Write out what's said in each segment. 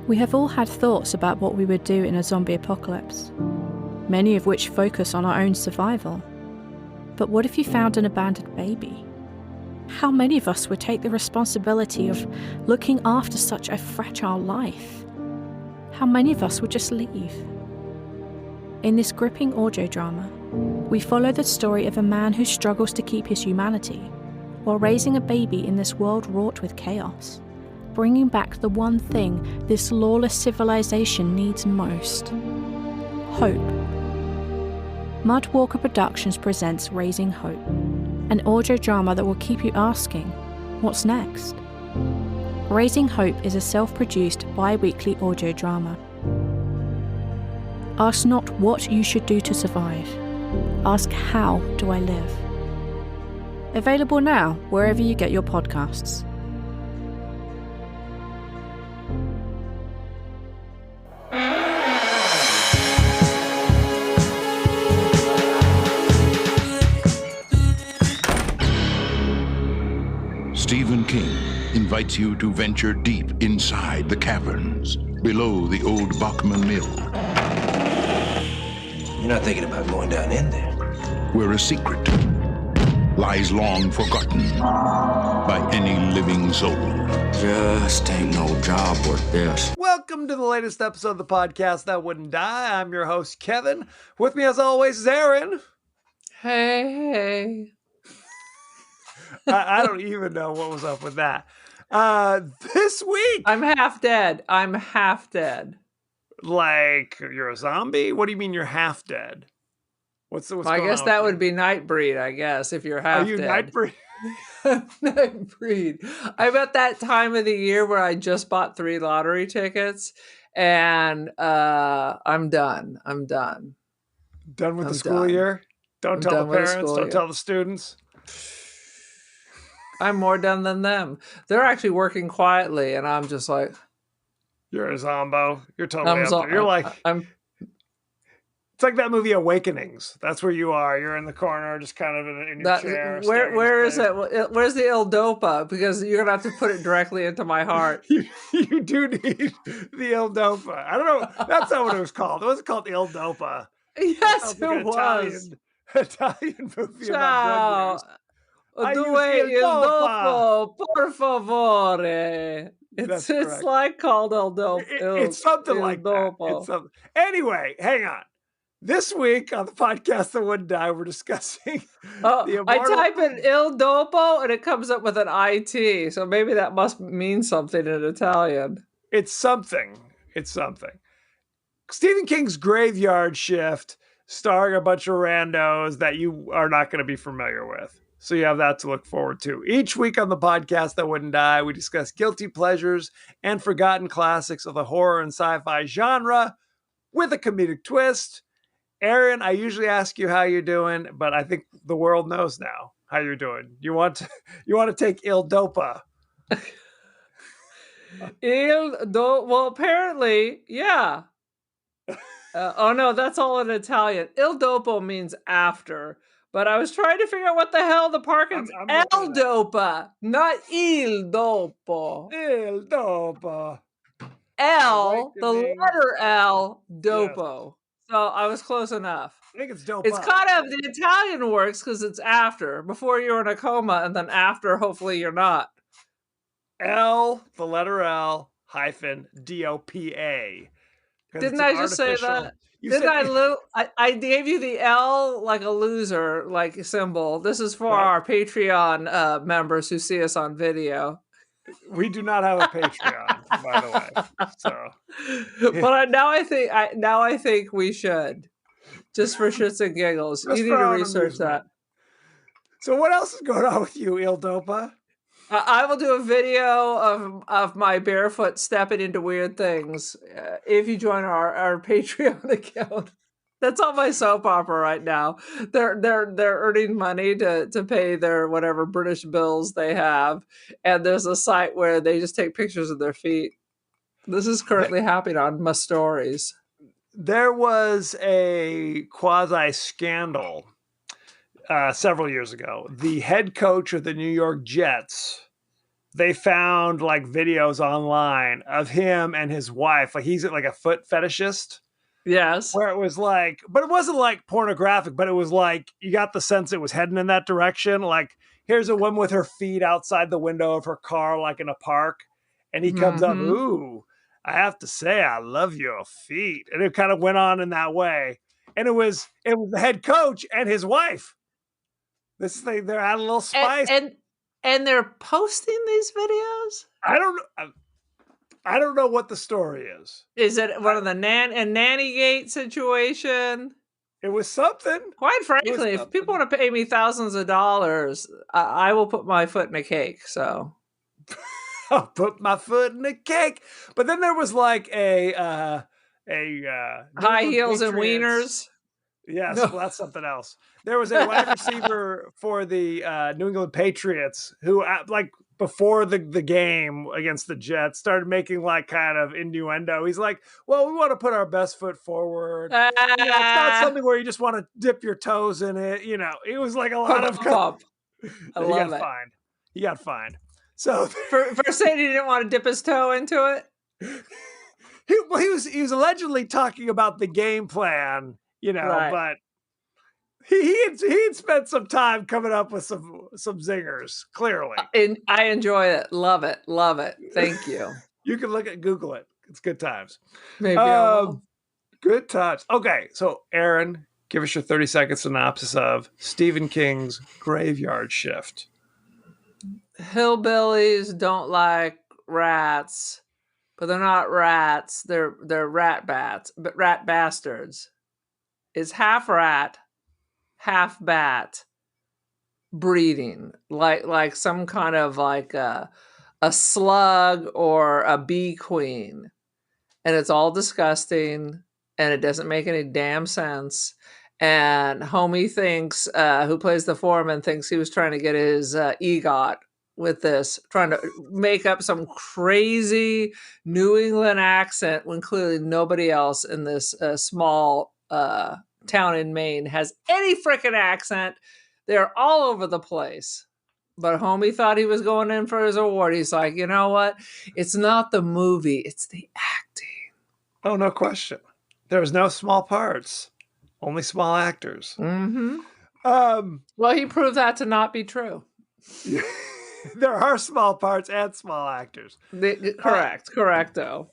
We have all had thoughts about what we would do in a zombie apocalypse, many of which focus on our own survival. But what if you found an abandoned baby? How many of us would take the responsibility of looking after such a fragile life? How many of us would just leave? In this gripping audio drama, we follow the story of a man who struggles to keep his humanity while raising a baby in this world wrought with chaos, bringing back the one thing this lawless civilization needs most: hope. Mudwalker Productions presents Raising Hope, an audio drama that will keep you asking, what's next? Raising Hope is a self-produced bi-weekly audio drama. Ask not what you should do to survive. Ask how do I live? Available now wherever you get your podcasts. Stephen King invites you to venture deep inside the caverns below the old Bachman Mill, You're not thinking about going down in there. where a secret lies long forgotten by any living soul. Just ain't no job worth this. Welcome to the latest episode of the podcast That Wouldn't Die. I'm your host, Kevin. With me, as always, is Aaron. Hey. I don't even know what was up with that. This week, I'm half dead. like, you're a zombie? What do you mean you're half dead? What's I going guess on that with would be Nightbreed, I guess, if you're half you? Are you dead. Nightbreed? Nightbreed. I'm at that time of the year where I just bought 3 lottery tickets and I'm done. Done with I'm the school done. year? Don't I'm tell done the with the parents. school Don't year. tell the students. I'm more done than them. They're actually working quietly and I'm just like, You're a zombo. You're totally I'm up zo- there. You're like, I'm it's like that movie Awakenings. That's where you are. You're in the corner, just kind of in your chair. staring where into is it? Where's the Il Dopa? Because you're gonna have to put it directly into my heart. You do need the Il Dopa. I don't know. That's not what it was called. It wasn't called Il Dopa. Yes, Sounds like it an was. Italian movie Ciao. about drug I Due use Il il Dopa. dopo, por favore. That's It's correct. like called El Dopo. It's something like that. It's something. Anyway, hang on. This week on the podcast That Wouldn't Die, we're discussing the I immortal... type in Il Dopo and it comes up with an IT, so maybe that must mean something in Italian. It's something. It's something. Stephen King's Graveyard Shift, starring a bunch of randos that you are not going to be familiar with. So you have that to look forward to. Each week on the podcast That Wouldn't Die, we discuss guilty pleasures and forgotten classics of the horror and sci-fi genre with a comedic twist. Aaron, I usually ask you how you're doing, but I think the world knows now how you're doing. You want to take Il Dopa. Well, apparently, yeah. Oh no, that's all in Italian. Il Dopo means after. But I was trying to figure out what the hell the Parkins... I'm El Dopa, not Il Dopo. Il Dopa. L, the Awakening. letter L, Dopo. So I was close enough. I think it's Dopa. It's kind of, the Italian works because it's after. Before you're in a coma, and then after, hopefully you're not. L, the letter L, hyphen D-O-P-A. Didn't I just say that? I gave you the L like a loser like symbol. This is for Right. our Patreon members who see us on video. We do not have a Patreon, by the way. So, But now I think we should, just for shits and giggles. Just You need for to our research amusement. that. So what else is going on with you, Il Dopa? I will do a video of my barefoot stepping into weird things if you join our Patreon account. That's on my soap opera right now. They're earning money to pay their whatever British bills they have, and there's a site where they just take pictures of their feet. This is currently happening on My Stories. There was a quasi scandal several years ago. The head coach of the New York Jets they found like videos online of him and his wife. Like he's like a foot fetishist. Yes. Where it was like, but it wasn't like pornographic, but it was like you got the sense it was heading in that direction. Like, here's a woman with her feet outside the window of her car, like in a park, and he comes up, Mhm. ooh, I have to say, I love your feet. And it kind of went on in that way. And it was the head coach and his wife. This thing, they're adding a little spice. And they're posting these videos? I don't know what the story is. Is it one of the Nannygate situation? It was something. Quite frankly, if people want to pay me thousands of dollars, I will put my foot in a cake. So I'll put my foot in the cake. But then there was like a high heels and wieners. Yes, No. well, that's something else. There was a wide receiver for the New England Patriots who, like, before the game against the Jets, started making like kind of innuendo. He's like, "Well, we want to put our best foot forward. You know, it's not something where you just want to dip your toes in it." You know, it was like a lot of. I love it. He got fined. So for saying he didn't want to dip his toe into it. He was allegedly talking about the game plan. You know, Right. but he'd spent some time coming up with some zingers, clearly. And I enjoy it. Love it. Love it. Thank you. You can Google it. It's good times. Maybe I will. Good times. Okay, so Aaron, give us your 30-second synopsis of Stephen King's Graveyard Shift. Hillbillies don't like rats, but they're not rats. They're rat bats, but rat bastards. Is half rat, half bat breeding, like some kind of like a slug or a bee queen, and it's all disgusting, and it doesn't make any damn sense. And homie thinks, who plays the foreman, thinks he was trying to get his EGOT with this, trying to make up some crazy New England accent when clearly nobody else in this small town in Maine has any freaking accent. They're all over the place. But homie thought he was going in for his award. He's like, you know what? It's not the movie, it's the acting. Oh, no question. There was no small parts, only small actors. Mm-hmm. Well, he proved that to not be true. There are small parts and small actors. Correcto.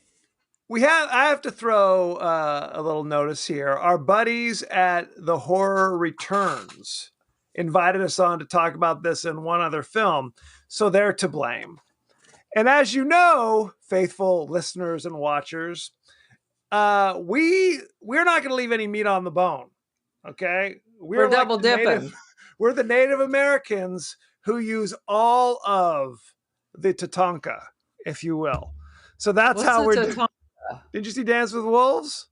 I have to throw a little notice here. Our buddies at The Horror Returns invited us on to talk about this in one other film, so they're to blame. And as you know, faithful listeners and watchers, we're not going to leave any meat on the bone. Okay, we're like double dipping. We're the Native Americans who use all of the Tatanka, if you will. So that's how we're doing. Did you see Dance with Wolves?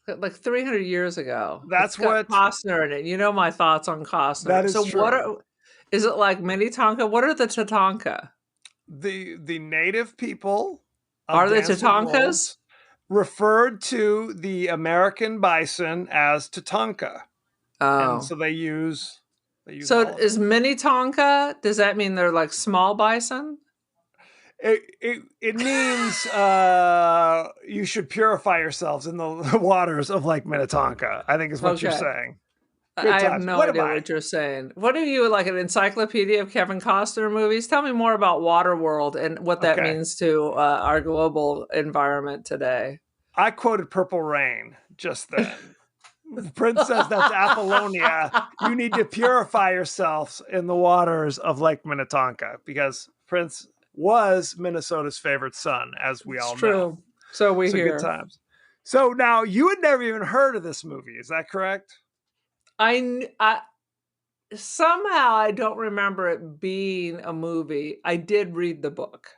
Like 300 years ago. That's what Costner in it. You know my thoughts on Costner. That is true. Is it like Minnetonka? What are the Tatanka? The native people are they Tatankas? Referred to the American bison as Tatanka. Oh, and so they use. So is Minnetonka? Does that mean they're like small bison? It means you should purify yourselves in the waters of Lake Minnetonka, I think is what you're saying. I have no idea what you're saying. What are you, like an encyclopedia of Kevin Costner movies? Tell me more about Waterworld and what that means to our global environment today. I quoted Purple Rain just then. Prince says that's Apollonia. You need to purify yourselves in the waters of Lake Minnetonka because Prince was Minnesota's favorite son, as we all know. True. So we hear. Good times. So now you had never even heard of this movie. Is that correct? I somehow I don't remember it being a movie. I did read the book.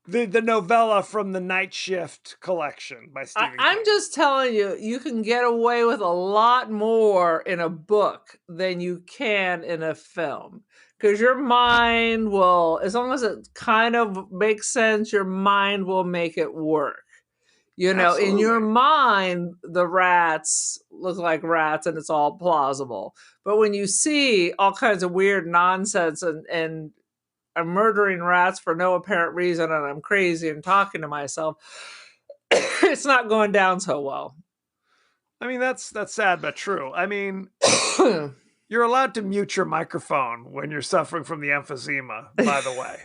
The novella from the Night Shift collection by Stephen King. I'm just telling you, you can get away with a lot more in a book than you can in a film. Because your mind will, as long as it kind of makes sense, your mind will make it work. You know, in your mind, the rats look like rats and it's all plausible. But when you see all kinds of weird nonsense and I'm murdering rats for no apparent reason and I'm crazy and talking to myself, it's not going down so well. I mean, that's sad but true. I mean, you're allowed to mute your microphone when you're suffering from the emphysema, by the way.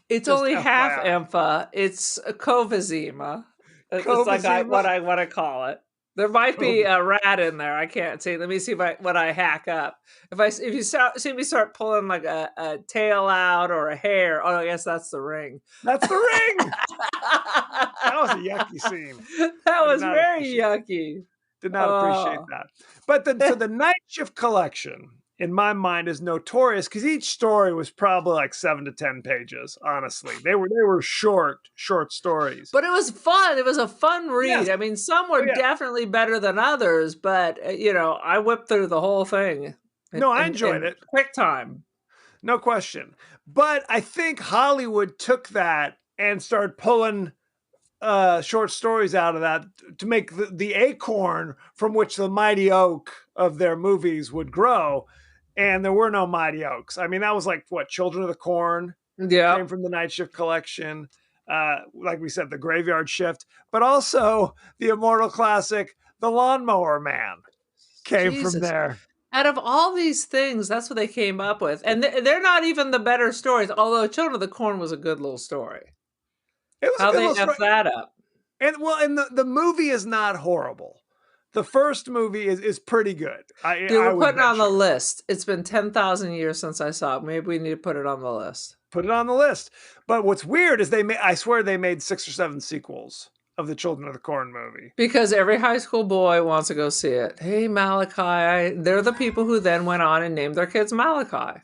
It's Just only half FYI. empha. It's a covazema. It's like what I call it. There might be a rat in there. I can't see. Let me see what I hack up. If you see me start pulling like a tail out or a hair, I guess that's the ring. That's the ring. That was a yucky scene. That was very yucky. Did not appreciate that. But the Night Shift collection, in my mind, is notorious because each story was probably like 7 to 10 pages. Honestly, they were short stories. But it was fun. It was a fun read. Yes. I mean, some were definitely better than others, but I whipped through the whole thing. I enjoyed it. Quick time, no question. But I think Hollywood took that and started pulling short stories out of that to make the acorn from which the mighty oak of their movies would grow. And there were no mighty oaks. I mean, that was like what Children of the Corn came from the Night Shift collection. Like we said, the Graveyard Shift, but also the immortal classic, The Lawnmower Man, came from there. Out of all these things, that's what they came up with. And they're not even the better stories, although Children of the Corn was a good little story. It was how they F that up. And the movie is not horrible. The first movie is pretty good. We're putting it on the list. It's been 10,000 years since I saw it. Maybe we need to put it on the list. Put it on the list. But what's weird is I swear they made 6 or 7 sequels of the Children of the Corn movie. Because every high school boy wants to go see it. Hey, Malachi. They're the people who then went on and named their kids Malachi.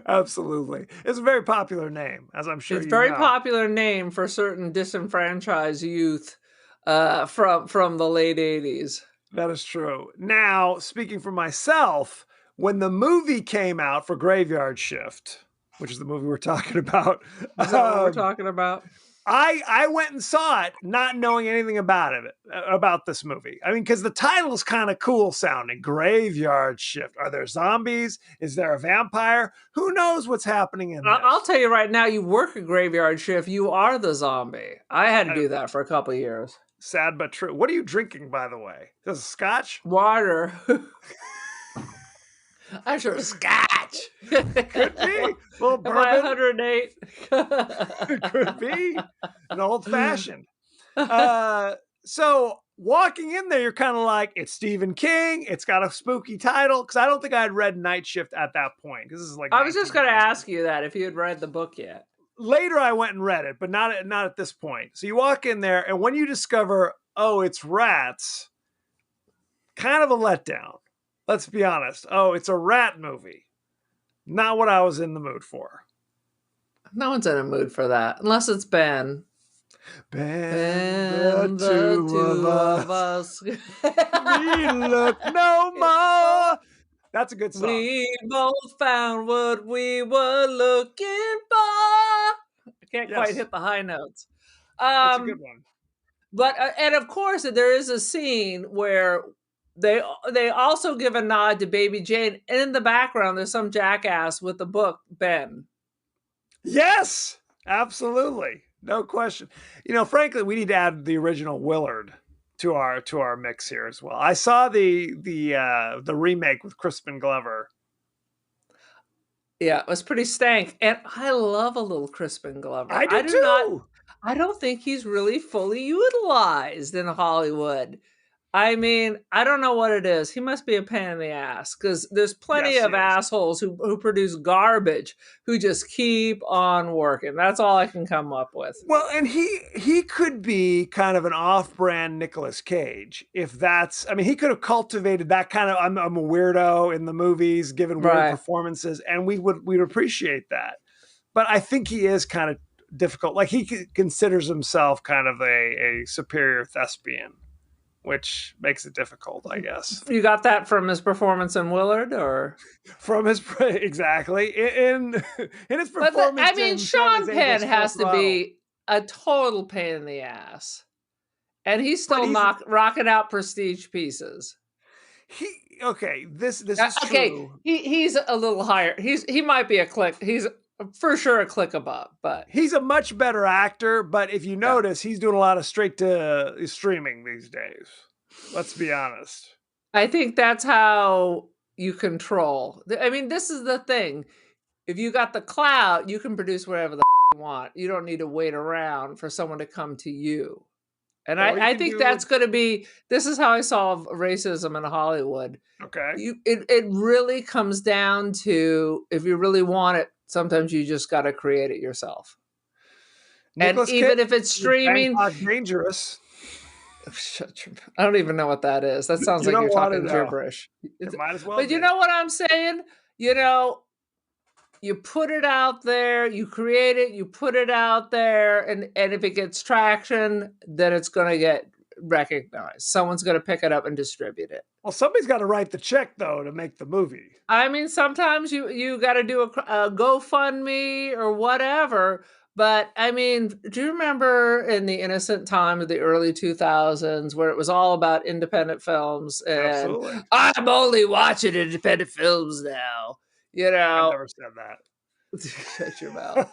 Absolutely. It's a very popular name, as I'm sure it's a very popular name for certain disenfranchised youth from the late 80s. That is true. Now, speaking for myself, when the movie came out for Graveyard Shift, which is the movie we're talking about. Is that what we're talking about? I went and saw it not knowing anything about this movie. I mean, because the title is kind of cool sounding. Graveyard Shift. Are there zombies? Is there a vampire? Who knows what's happening in this? I'll tell you right now, you work a graveyard shift, you are the zombie. I had to do that for a couple of years. Sad but true. What are you drinking, by the way? This is scotch? Water. I'm sure scotch. Could be. Well, bourbon. Am I 108? Could be. An old fashioned. So walking in there, you're kind of like, it's Stephen King. It's got a spooky title. Because I don't think I had read Night Shift at that point. Because this is like I was just going to ask you that if you had read the book yet. Later, I went and read it, but not at this point. So you walk in there, and when you discover, oh, it's rats, kind of a letdown. Let's be honest. Oh, it's a rat movie. Not what I was in the mood for. No one's in a mood for that, unless it's Ben. Ben, the two of us. We look no more. That's a good song. We both found what we were looking for. I can't quite hit the high notes. That's a good one. But and of course, there is a scene where they also give a nod to Baby Jane. And in the background, there's some jackass with the book, Ben. Yes, absolutely. No question. Frankly, we need to add the original Willard to our mix here as well. I saw the remake with Crispin Glover. Yeah, it was pretty stank. And I love a little Crispin Glover. I do too. I don't think he's really fully utilized in Hollywood. I mean, I don't know what it is. He must be a pain in the ass because there's plenty of assholes who produce garbage who just keep on working. That's all I can come up with. Well, and he could be kind of an off-brand Nicolas Cage. If that's, I mean, he could have cultivated that kind of, I'm a weirdo in the movies, given weird performances, and we would appreciate that. But I think he is kind of difficult. Like he considers himself kind of a superior thespian, which makes it difficult, I guess. You got that from his performance in Willard, or from his exactly in his performance? I mean, Sean Penn has to be a total pain in the ass, and he's still rocking out prestige pieces. This is okay. True. He's a little higher. He might be a click. He's For sure a click above, but He's a much better actor, but if you notice, he's doing a lot of straight to streaming these days. Let's be honest. I think that's how you control. I mean, this is the thing. If you got the clout, you can produce whatever the you want. You don't need to wait around for someone to come to you. And I think that's going to be, this is how I solve racism in Hollywood. Okay. It really comes down to, if you really want it, sometimes you just got to create it yourself. Nicolas and even Cage if it's streaming, Bangkok Dangerous. I don't even know what that is. That sounds like you're talking gibberish. It might as well. But you know what I'm saying? You know, you put it out there, you create it, you put it out there, and if it gets traction, then it's going to get recognized. Someone's going to pick it up and distribute it. Well, somebody's got to write the check, though, to make the movie. I mean, sometimes you got to do a GoFundMe or whatever. But I mean, do you remember in the innocent time of the early 2000s where it was all about independent films? And Absolutely. I'm only watching independent films now. You know, I never said that. Shut your mouth.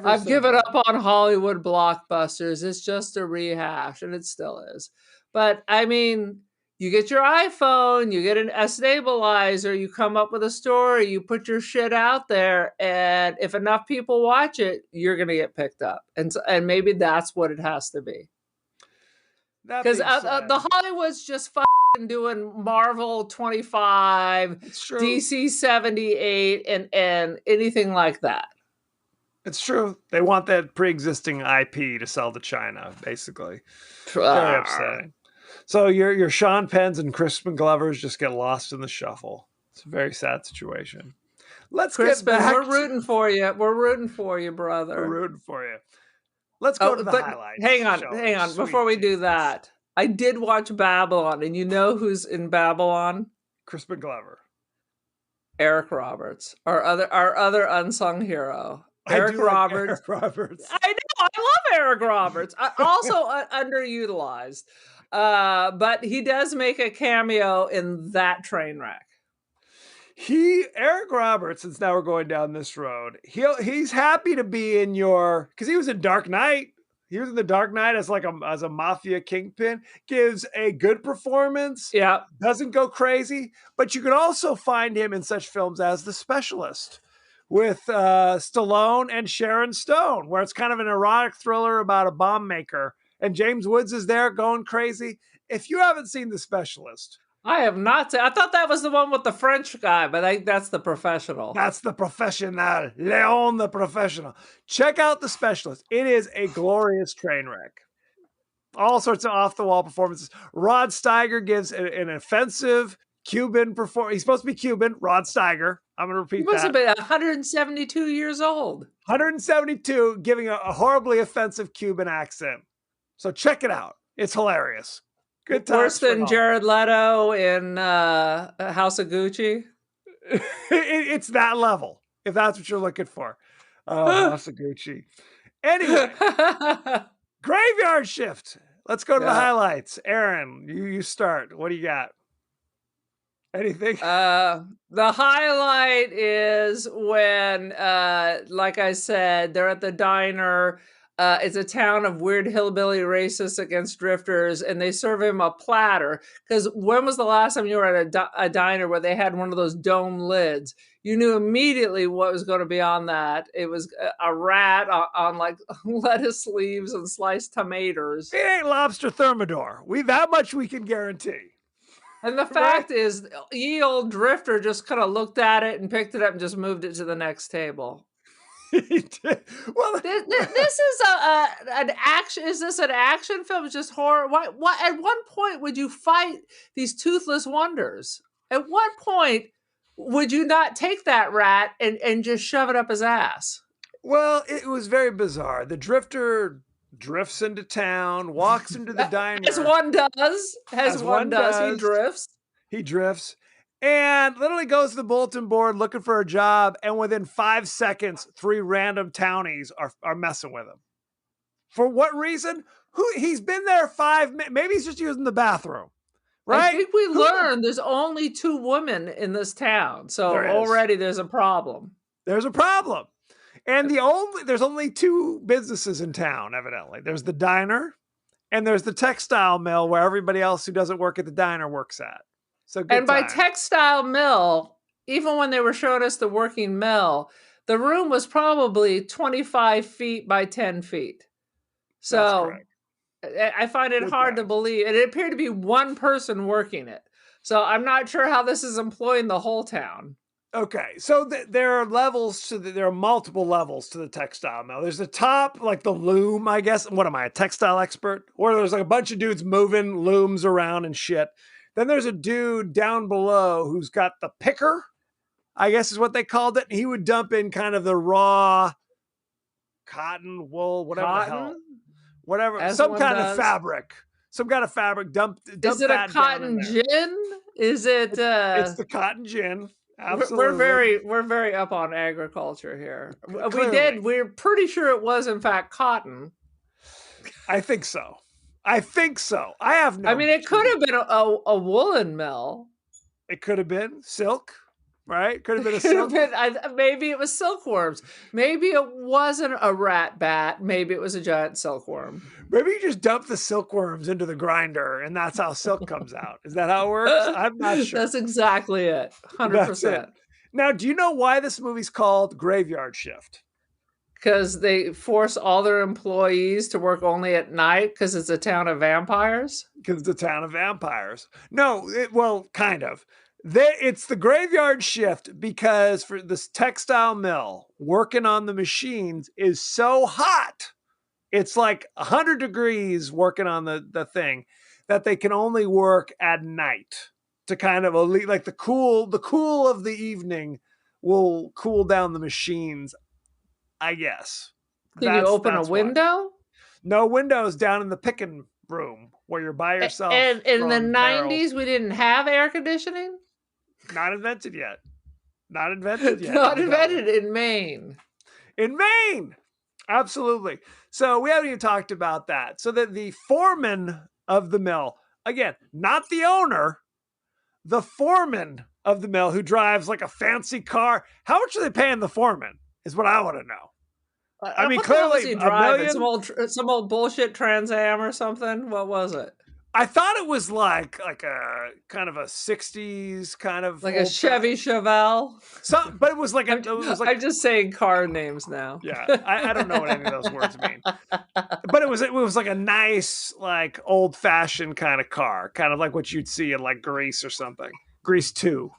I've given up on Hollywood blockbusters. It's just a rehash, and it still is. But I mean, you get your iPhone, you get a stabilizer, you come up with a story, you put your shit out there, and if enough people watch it, you're going to get picked up. And maybe that's what it has to be. Because the Hollywood's just doing Marvel 25, DC 78, and anything like that. It's true. They want that pre-existing IP to sell to China, basically. Very upsetting. So your Sean Penns and Crispin Glovers just get lost in the shuffle. It's a very sad situation. Let's Crispin, get back. We're rooting for you. We're rooting for you, brother. We're rooting for you. Let's go to the highlights. Hang on. Before we do that, I did watch Babylon, and you know who's in Babylon? Crispin Glover. Eric Roberts, our other unsung hero. Eric Roberts. Eric Roberts. I know. I love Eric Roberts. Also underutilized. But he does make a cameo in that train wreck. Eric Roberts, since now we're going down this road, he's happy to be in because he was in Dark Knight. He was in the Dark Knight as a mafia kingpin. Gives a good performance. Yeah. Doesn't go crazy. But you can also find him in such films as The Specialist with Stallone and Sharon Stone, where it's kind of an erotic thriller about a bomb maker. And James Woods is there going crazy. If you haven't seen The Specialist. I have not. I thought that was the one with the French guy, but that's The Professional. That's The Professional. Leon the Professional. Check out The Specialist. It is a glorious train wreck. All sorts of off-the-wall performances. Rod Steiger gives an offensive Cuban performance. He's supposed to be Cuban, Rod Steiger. I'm going to repeat that. He must have been 172 years old. 172, giving a horribly offensive Cuban accent. So check it out. It's hilarious. Good times. Worse than Jared Leto in House of Gucci? It's that level, if that's what you're looking for. House of Gucci. Anyway, Graveyard Shift. Let's go to the highlights. Aaron, you start. What do you got? Anything? The highlight is when, like I said, they're at the diner. It's a town of weird hillbilly racists against drifters, and they serve him a platter. Because when was the last time you were at a diner where they had one of those dome lids? You knew immediately what was going to be on that. It was a rat on like lettuce leaves and sliced tomatoes. It ain't lobster thermidor. That much we can guarantee. And the fact is, ye old drifter just kind of looked at it and picked it up and just moved it to the next table. Well, this is an action. Is this an action film? It's just horror. Why? At one point would you fight these toothless wonders? At what point would you not take that rat and just shove it up his ass? Well, it was very bizarre. The drifter drifts into town, walks into the diner. As one does. As one does. He drifts. And literally goes to the bulletin board looking for a job. And within 5 seconds, 3 random townies are messing with him. For what reason? He's been there 5 minutes. Maybe he's just using the bathroom. Right? I think we learned there's only 2 women in this town. So already there's a problem. There's a problem. And there's only two businesses in town, evidently. There's the diner and there's the textile mill where everybody else who doesn't work at the diner works at. So good And by time. textile mill, even when they were showing us the working mill, the room was probably 25 feet by 10 feet. So I find it hard to believe. And it appeared to be one person working it. So I'm not sure how this is employing the whole town. Okay, so there are levels there are multiple levels to the textile mill. There's the top, like the loom, I guess. What am I, a textile expert? Or there's like a bunch of dudes moving looms around and shit. Then there's a dude down below who's got the picker, I guess is what they called it. He would dump in kind of the raw cotton, wool, whatever some kind of fabric. Some kind of fabric. Dump is it a cotton gin? Is it it's the cotton gin. Absolutely. We're very up on agriculture here. Clearly. We're pretty sure it was in fact cotton. I think so. I have no. I mean, it could have been a woolen mill. It could have been silk, right? Could have been a silk. Maybe it was silkworms. Maybe it wasn't a rat bat. Maybe it was a giant silkworm. Maybe you just dump the silkworms into the grinder and that's how silk comes out. Is that how it works? I'm not sure. That's exactly it. 100%. Now, do you know why this movie's called Graveyard Shift? Because they force all their employees to work only at night because it's a town of vampires? Because it's a town of vampires. No, well, kind of. It's the graveyard shift because for this textile mill, working on the machines is so hot. It's like 100 degrees working on the thing that they can only work at night to kind of like the cool of the evening will cool down the machines, I guess. Can you open a window? No windows down in the picking room where you're by yourself. And in the 90s, we didn't have air conditioning? Not invented yet. Not invented in Maine. In Maine! Absolutely. So we haven't even talked about that. So that the foreman of the mill, again, not the owner, the foreman of the mill who drives like a fancy car. How much are they paying the foreman is what I want to know. I mean, clearly $1 million. Some old bullshit Trans Am or something. What was it? I thought it was like a kind of a 60s kind of like a Chevy Chevelle. But it was like I'm just saying car names now. Yeah, I don't know what any of those words mean. But it was like a nice, like old fashioned kind of car, kind of like what you'd see in like Grease or something. Grease 2.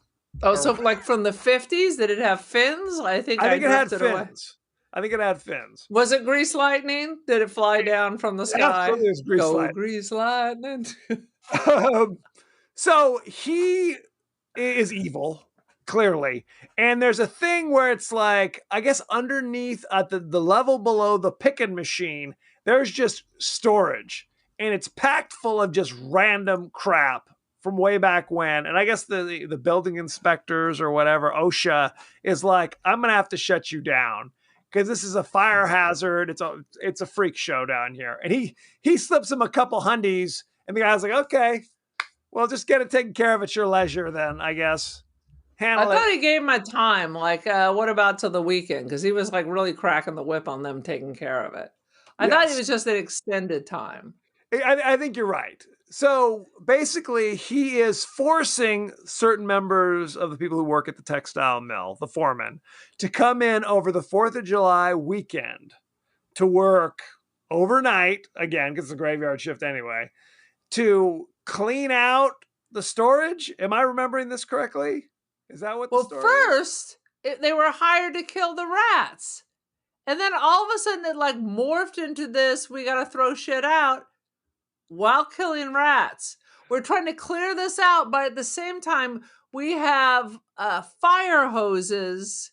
Oh, so like from the 50s? Did it have fins? I think it had fins. I think it had fins. Was it Grease Lightning? Did it fly down from the sky? Absolutely, it was Grease Lightning. Grease Lightning. So he is evil, clearly. And there's a thing where it's like, I guess underneath at the level below the picking machine, there's just storage. And it's packed full of just random crap from way back when. And I guess the building inspectors or whatever, OSHA, is like, I'm going to have to shut you down. Because this is a fire hazard. It's a freak show down here. And he slips him a couple hundies, and the guy's like, okay, well, just get it taken care of at your leisure then, I guess. I thought he gave him a time, like, what about till the weekend? Because he was like really cracking the whip on them taking care of it. I thought it was just an extended time. I think you're right. So basically, he is forcing certain members of the people who work at the textile mill, the foreman, to come in over the 4th of July weekend to work overnight, again, because it's a graveyard shift anyway, to clean out the storage. Am I remembering this correctly? Is that what the story is? Well, first, they were hired to kill the rats. And then all of a sudden it like morphed into this, we got to throw shit out. While killing rats. We're trying to clear this out, but at the same time, we have fire hoses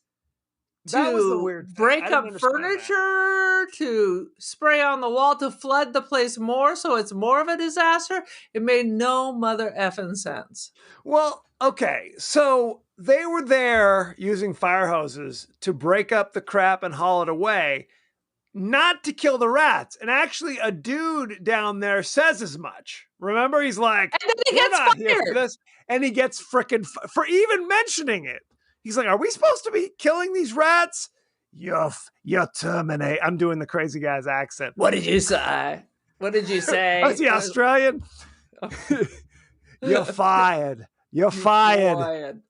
to break up furniture, to spray on the wall, to flood the place more, so it's more of a disaster. It made no mother effing sense. Well, okay, so they were there using fire hoses to break up the crap and haul it away. Not to kill the rats. And actually, a dude down there says as much. Remember, he's like, and then he gets not fired. Here for this. And he gets frickin' for even mentioning it. He's like, are we supposed to be killing these rats? you're terminate. I'm doing the crazy guy's accent. What did you say? What did you say? Oh, is he Australian? You're fired. You're fired.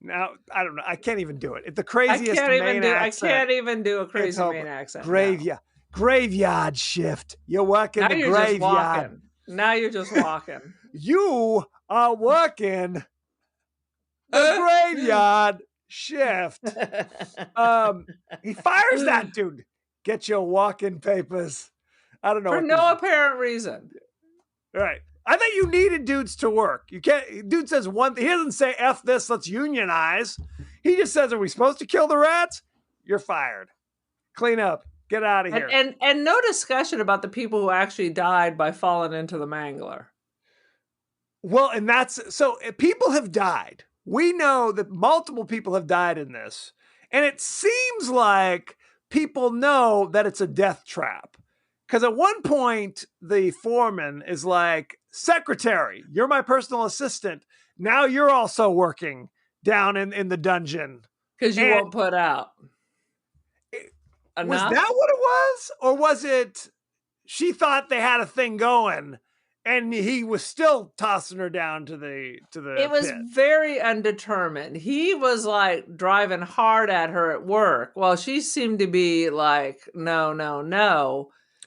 Now, I don't know. I can't even do it. The craziest Maine accent. I can't even do a crazy Maine accent. Graveyard shift. You're working now the you're graveyard. Just walking. Now you're just walking. You are working the graveyard shift. He fires that dude. Get your walking papers. I don't know. For no apparent reason. Right. I thought you needed dudes to work. You can't. Dude says one thing. He doesn't say F this, let's unionize. He just says, are we supposed to kill the rats? You're fired. Clean up. Get out of here. And no discussion about the people who actually died by falling into the mangler. Well, and that's so people have died. We know that multiple people have died in this. And it seems like people know that it's a death trap. Because at one point, the foreman is like, secretary, you're my personal assistant. Now you're also working down in the dungeon. Because you won't put out. Was that what it was? Or was it she thought they had a thing going and he was still tossing her down to the It was pit? very undetermined. He was like driving hard at her at work while she seemed to be like, no.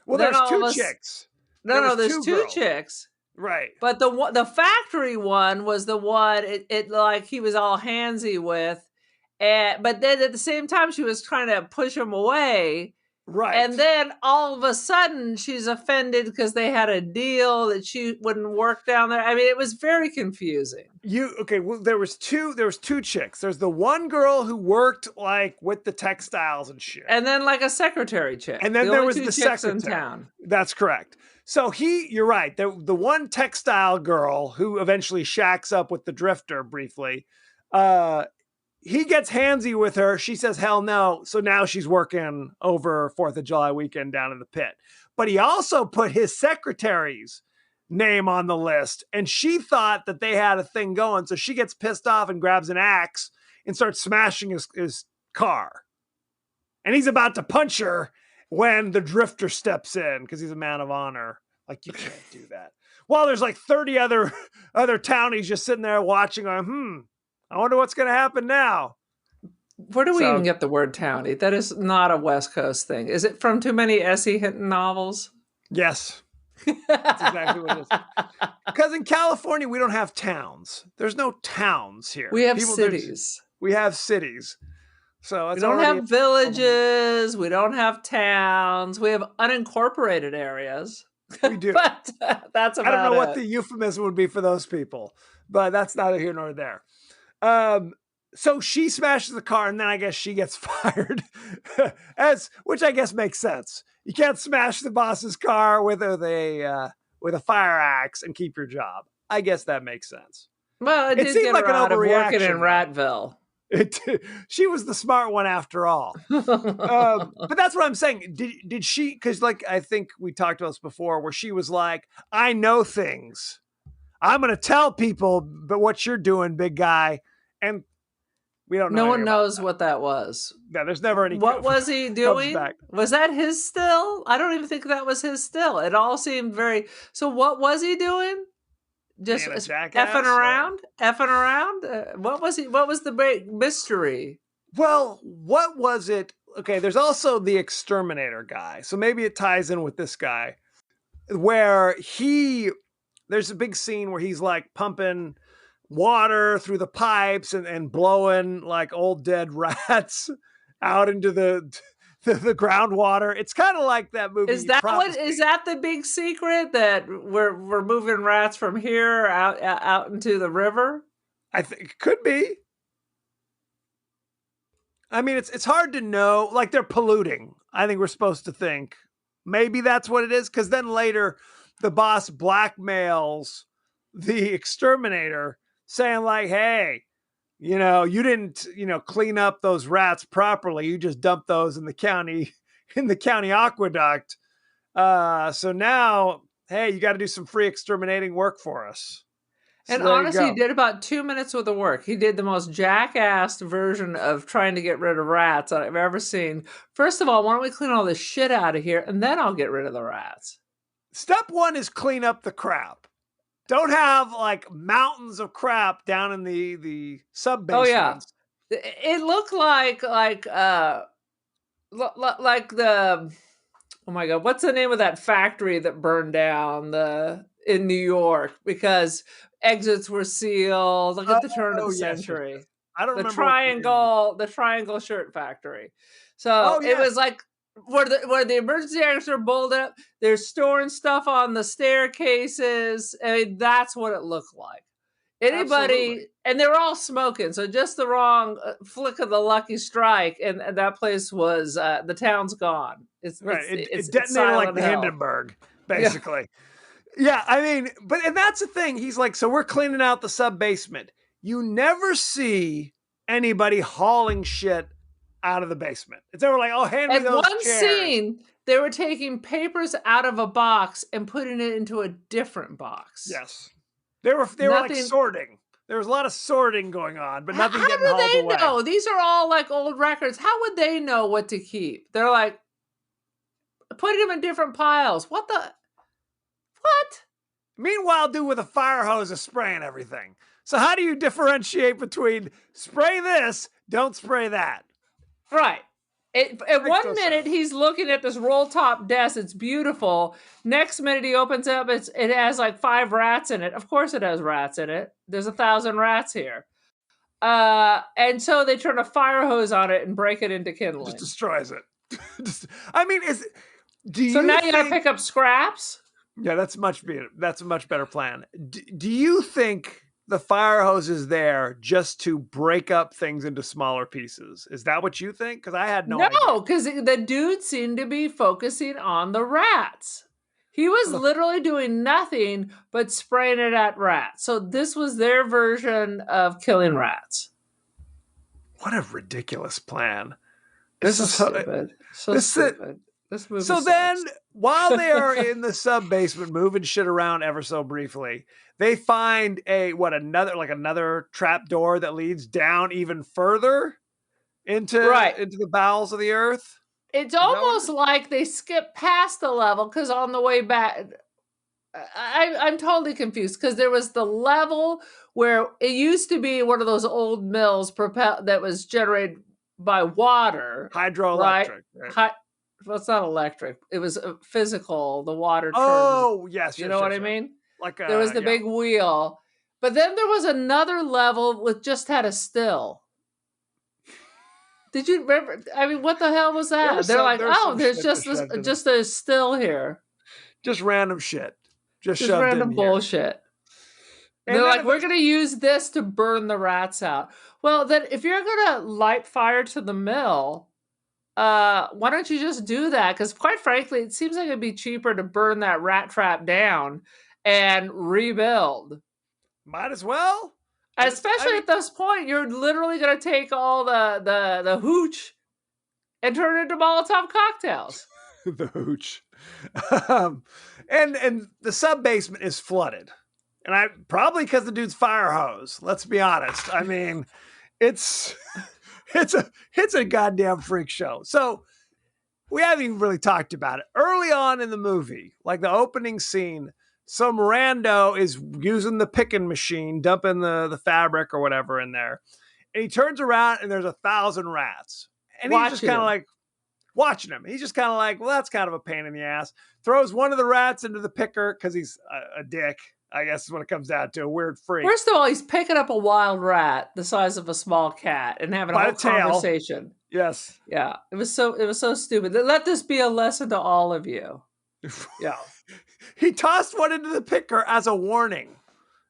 Well, then there's two chicks. There's two chicks. Right. But the factory one was the one it like he was all handsy with. But then at the same time, she was trying to push him away. Right. And then all of a sudden, she's offended because they had a deal that she wouldn't work down there. I mean, it was very confusing. Well, there was two chicks. There's the one girl who worked like with the textiles and shit. And then like a secretary chick. And then there was the secretary in town. That's correct. So you're right. The one textile girl who eventually shacks up with the drifter briefly, he gets handsy with her. She says, hell no. So now she's working over 4th of July weekend down in the pit. But he also put his secretary's name on the list. And she thought that they had a thing going. So she gets pissed off and grabs an axe and starts smashing his car. And he's about to punch her when the drifter steps in because he's a man of honor. Like, you can't do that. Well, there's like 30 other townies just sitting there watching going, I wonder what's going to happen now. Where do we even get the word townie? That is not a West Coast thing. Is it from too many S.E. Hinton novels? Yes. That's exactly what it is. Because in California, we don't have towns. There's no towns here. We have cities. We have cities. So we don't have villages. We don't have towns. We have unincorporated areas. We do. But that's about it. I don't know what the euphemism would be for those people, but that's neither here nor there. So she smashes the car and then I guess she gets fired which I guess makes sense. You can't smash the boss's car with a fire axe and keep your job. I guess that makes sense. Well, it did seemed get like her an out of working overreaction. in Ratville. She was the smart one after all. But that's what I'm saying. Did she, because like I think we talked about this before, where she was like, I know things. I'm going to tell people but what you're doing, big guy. And we don't know. No one knows what that was. Yeah, there's never any. What was he doing? Was that his still? I don't even think that was his still. It all seemed very. So what was he doing? Just effing around? Effing around? What was he? What was the big mystery? Well, what was it? Okay, there's also the exterminator guy. So maybe it ties in with this guy where there's a big scene where he's like pumping water through the pipes and blowing like old dead rats out into the groundwater. It's kind of like that movie. Is that the big secret, that we're moving rats from here out into the river? I think it could be. I mean, it's hard to know. Like, they're polluting. I think we're supposed to think maybe that's what it is. Because then later the boss blackmails the exterminator saying like, hey, you didn't, clean up those rats properly. You just dumped those in the county aqueduct. So now, hey, you got to do some free exterminating work for us. And there you honestly, he go. did about 2 minutes worth of work. He did the most jackass version of trying to get rid of rats that I've ever seen. First of all, why don't we clean all this shit out of here, and then I'll get rid of the rats. Step one is clean up the crap. Don't have like mountains of crap down in the sub Oh yeah, basements. it looked like the, oh my god, what's the name of that factory that burned down in New York because exits were sealed? Like at the turn of the century. I don't The remember. the triangle shirt factory. So Oh, it yes. was like where the emergency exits are bolted up. They're storing stuff on the staircases. I mean, that's what it looked like. Anybody, Absolutely. and they were all smoking. So just the wrong flick of the lucky strike, and that place was the town's gone. Right. It's It detonated like the hell. Hindenburg, basically. Yeah, I mean, and that's the thing. He's like, so we're cleaning out the sub basement. You never see anybody hauling shit out of the basement. It's never like, oh, hand me At those one chairs. scene, they were taking papers out of a box and putting it into a different box. Yes, they were like Nothing- sorting. There was a lot of sorting going on, but nothing How getting do hauled they away. know? These are all like old records. How would they know what to keep? They're like putting them in different piles. What? Meanwhile, dude with a fire hose is spraying everything. So how do you differentiate between spray this, don't spray that? Right. At Makes one no minute, sense. he's looking at this roll top desk. It's beautiful. Next minute, he opens up. It has like 5 rats in it. Of course, it has rats in it. There's 1,000 rats here. And so they turn a fire hose on it and break it into kindling. Just destroys it. I mean, So now you gotta pick up scraps? Yeah, that's a much better plan. Do you think the fire hose is there just to break up things into smaller pieces? Is that what you think? Because I had no idea. No, because the dude seemed to be focusing on the rats. He was literally doing nothing but spraying it at rats. So this was their version of killing rats. What a ridiculous plan. This is stupid. Stupid. This movie So sucks. then, while they are in the sub basement moving shit around ever so briefly, they find another trap door that leads down even further into the bowels of the earth. It's almost like they skipped past the level because on the way back, I'm totally confused because there was the level where it used to be one of those old mills that was generated by water, Hydroelectric. Right? Well, it's not electric. It was physical. The water turned. Oh, yes. You know what I mean? There was the big wheel. But then there was another level with just had a still. Did you remember? I mean, what the hell was that? They're like, oh, there's just a still here. Just random shit. Just random bullshit. And they're like, we're going to use this to burn the rats out. Well, then if you're going to light fire to the mill, why don't you just do that? Because quite frankly, it seems like it'd be cheaper to burn that rat trap down and rebuild. Might as well. Especially at this point, you're literally going to take all the hooch and turn it into Molotov cocktails. The hooch. And the sub basement is flooded. And probably because the dude's fire hose. Let's be honest. I mean, it's a goddamn freak show. So we haven't even really talked about it. Early on in the movie, like the opening scene, some rando is using the picking machine, dumping the fabric or whatever in there. And he turns around and there's 1,000 rats. And he's just kind of like watching him. He's just kind of like, well, that's kind of a pain in the ass. Throws one of the rats into the picker because he's a dick, I guess is what it comes down to, a weird freak. First of all, he's picking up a wild rat the size of a small cat and having a whole conversation. Yes. Yeah. It was so stupid. Let this be a lesson to all of you. Yeah. He tossed one into the picker as a warning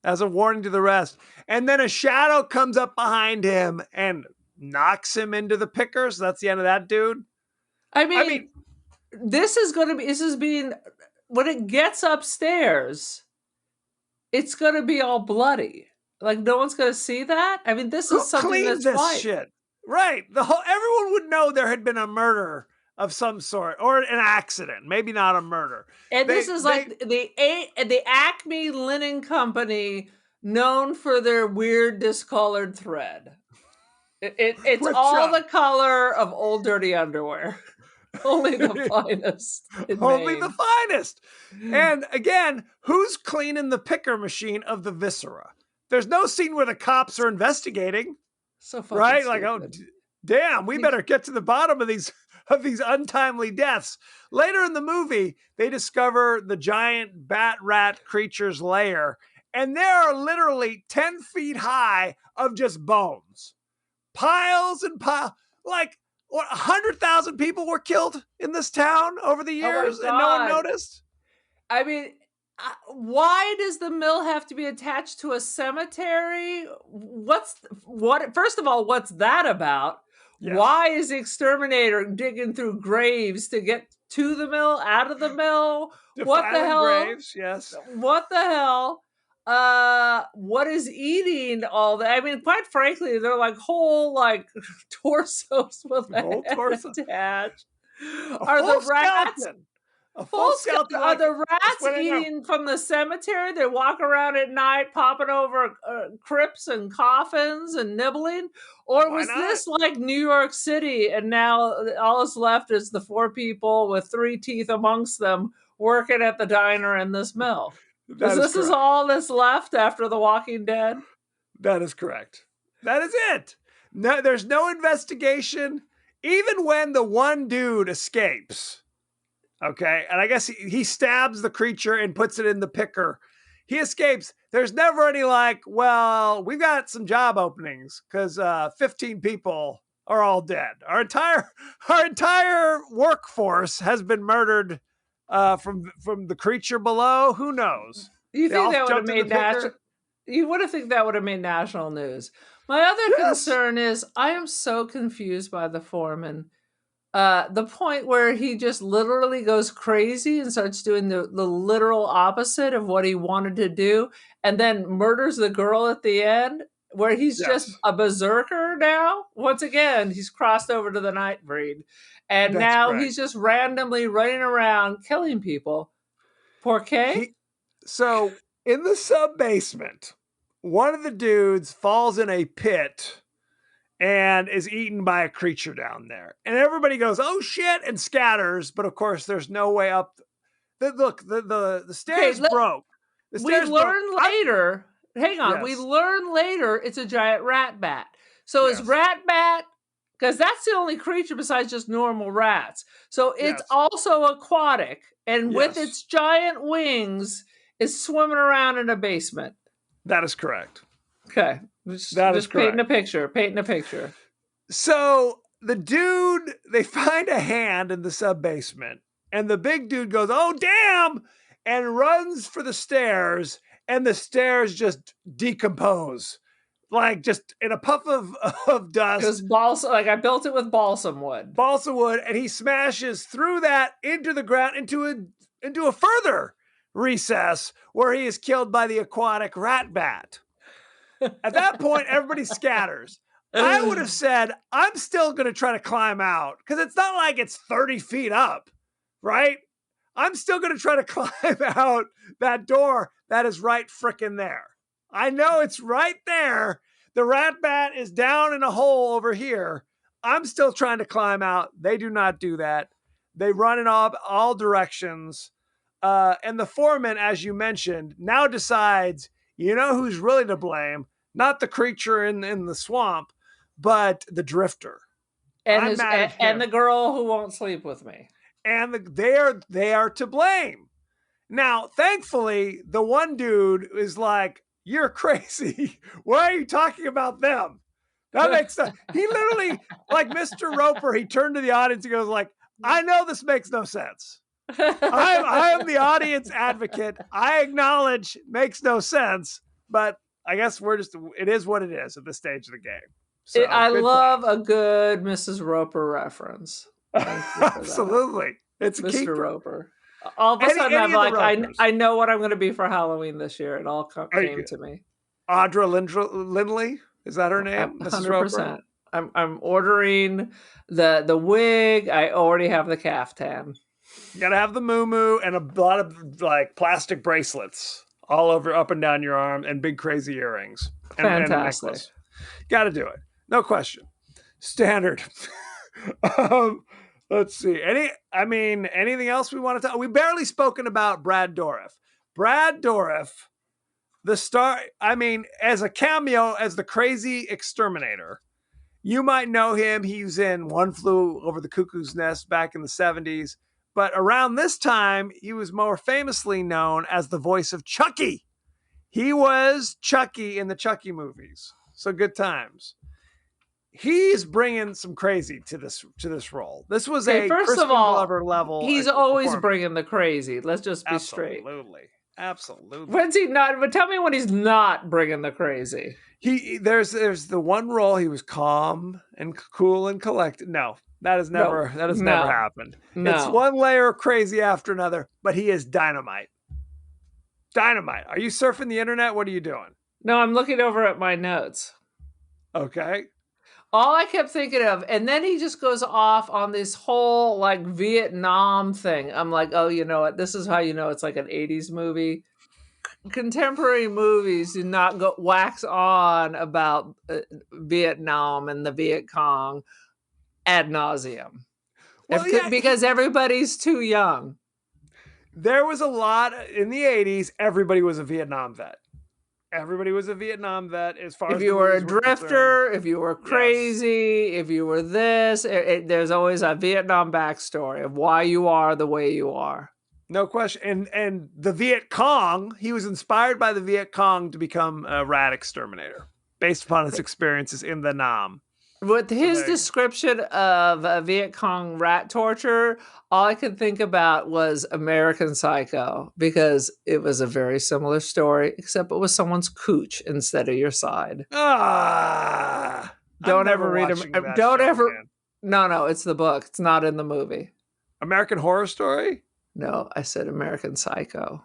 to the rest. And then a shadow comes up behind him and knocks him into the picker. So that's the end of that dude. I mean this is being, when it gets upstairs, it's going to be all bloody. Like no one's going to see that. I mean, this is something that's this shit. Right. Everyone would know there had been a murder of some sort or an accident, maybe not a murder. And this is like the Acme Linen Company known for their weird discolored thread. It's With all John. the color of old dirty underwear. Only the finest. in Only Maine. the finest. And again, who's cleaning the picker machine of the viscera? There's no scene where the cops are investigating, So fucking right? stupid. Like, oh, damn, we better get to the bottom of these untimely deaths. Later in the movie, they discover the giant bat rat creature's lair, and there are literally 10 feet high of just bones, piles and piles. Like, what, 100,000 people were killed in this town over the Oh my years, and no one God. noticed. I mean, why does the mill have to be attached to a cemetery? First of all, what's that about? Yes. Why is the exterminator digging through graves to get to the mill, out of the mill? What the Defiling hell? graves, yes. What the hell? What is eating all that? I mean, quite frankly, they're like whole like torsos with a Whole head torso. attached. A Are full the rats? skeleton. A Full full skeleton. Are like the rats went in there. eating from the cemetery? They walk around at night, popping over crypts and coffins and nibbling, or Why was not? this like New York City? And now all that's left is the 4 people with 3 teeth amongst them working at the diner in this mill. That This is correct. all that's left after The Walking Dead. That is correct. That is it. No, there's no investigation. Even when the one dude escapes, okay, and I guess he stabs the creature and puts it in the picker. He escapes. There's never any like, well, we've got some job openings because 15 people are all dead. Our entire workforce has been murdered from the creature below. Who knows? You They all think that would have jumped in the made national? picker? You would have think that would have made national news. My other Yes. concern is I am so confused by the foreman. The point where he just literally goes crazy and starts doing the literal opposite of what he wanted to do, and then murders the girl at the end, where he's just Yes. a berserker now. Once again, he's crossed over to the night breed, and That's now correct. he's just randomly running around killing people. Por qué? So in the sub basement, one of the dudes falls in a pit and is eaten by a creature down there. And everybody goes, "Oh shit," and scatters, but of course there's no way up. The stairs broke. The We stairs broke. learn later. Hang on. We Yes. learn later it's a giant rat bat. So is Yes. rat bat, because that's the only creature besides just normal rats. So it's Yes. also aquatic, and with Yes. its giant wings, is swimming around in a basement. That is correct. Okay. That is Just painting correct. a picture. Painting a picture. So the dude, they find a hand in the sub basement, and the big dude goes, "Oh damn!" and runs for the stairs, and the stairs just decompose, like just in a puff of It was dust, balsam. Like I built it with balsam wood. balsa wood, and he smashes through that into the ground, into a further recess where he is killed by the aquatic rat bat. At that point, everybody scatters. I would have said, I'm still going to try to climb out because it's not like it's 30 feet up, right? I'm still going to try to climb out that door that is right frickin' there. I know it's right there. The rat bat is down in a hole over here. I'm still trying to climb out. They do not do that. They run in all directions. And the foreman, as you mentioned, now decides, you know who's really to blame? Not the creature in the swamp, but the drifter. And, I'm mad at him. and the girl who won't sleep with me. And they are to blame. Now, thankfully, the one dude is like, "You're crazy. Why are you talking about them?" That makes sense. He literally, like Mr. Roper, he turned to the audience and goes like, "I know this makes no sense. I am the audience advocate. I acknowledge it makes no sense, but I guess it is what it is at this stage of the game." So, I good love times. a good Mrs. Roper reference. Thank you for that. Absolutely. It's a Mr. keeper. Roper. All of a sudden, Any I'm of the like, Ropers. I know what I'm going to be for Halloween this year. It all Are you came good? to me. Audra Lindley, is that her name? Mrs. Roper? 100%. I'm ordering the wig. I already have the caftan. You gotta have the moo and a lot of like plastic bracelets all over, up and down your arm, and big crazy earrings and a Fantastic. necklace. Got to do it, no question. Standard. Let's see. Anything else we want to talk? We barely spoken about Brad Dourif. Brad Dourif, the star. As a cameo as the crazy exterminator. You might know him. He was in One Flew Over the Cuckoo's Nest back in the 70s. But around this time, he was more famously known as the voice of Chucky. He was Chucky in the Chucky movies. So good times. He's bringing some crazy to this role. This was Okay, a first Crispin of all, Glover level. he's always performance. bringing the crazy. Let's just be straight. Absolutely. When's he not? But tell me when he's not bringing the crazy. There's the one role he was calm and cool and collected. No, that has never happened. No. It's one layer of crazy after another, but he is dynamite. Dynamite. Are you surfing the internet? What are you doing? No, I'm looking over at my notes. Okay. All I kept thinking of, and then he just goes off on this whole like Vietnam thing. I'm like, oh, you know what? This is how you know it's like an 80s movie. Contemporary movies do not go wax on about Vietnam and the Viet Cong ad nauseum. Because everybody's too young. There was a lot in the 80s. Everybody was a Vietnam vet. Everybody was a Vietnam vet as far as if you were a drifter, if you were crazy, if you were this, there's always a Vietnam backstory of why you are the way you are. No question. And the Viet Cong, he was inspired by the Viet Cong to become a rat exterminator based upon his experiences in the Nam. With his description of Viet Cong rat torture, all I could think about was American Psycho, because it was a very similar story, except it was someone's cooch instead of your side. Don't ever read him. Don't ever. Man. No, it's the book. It's not in the movie. American Horror Story? No, I said American Psycho.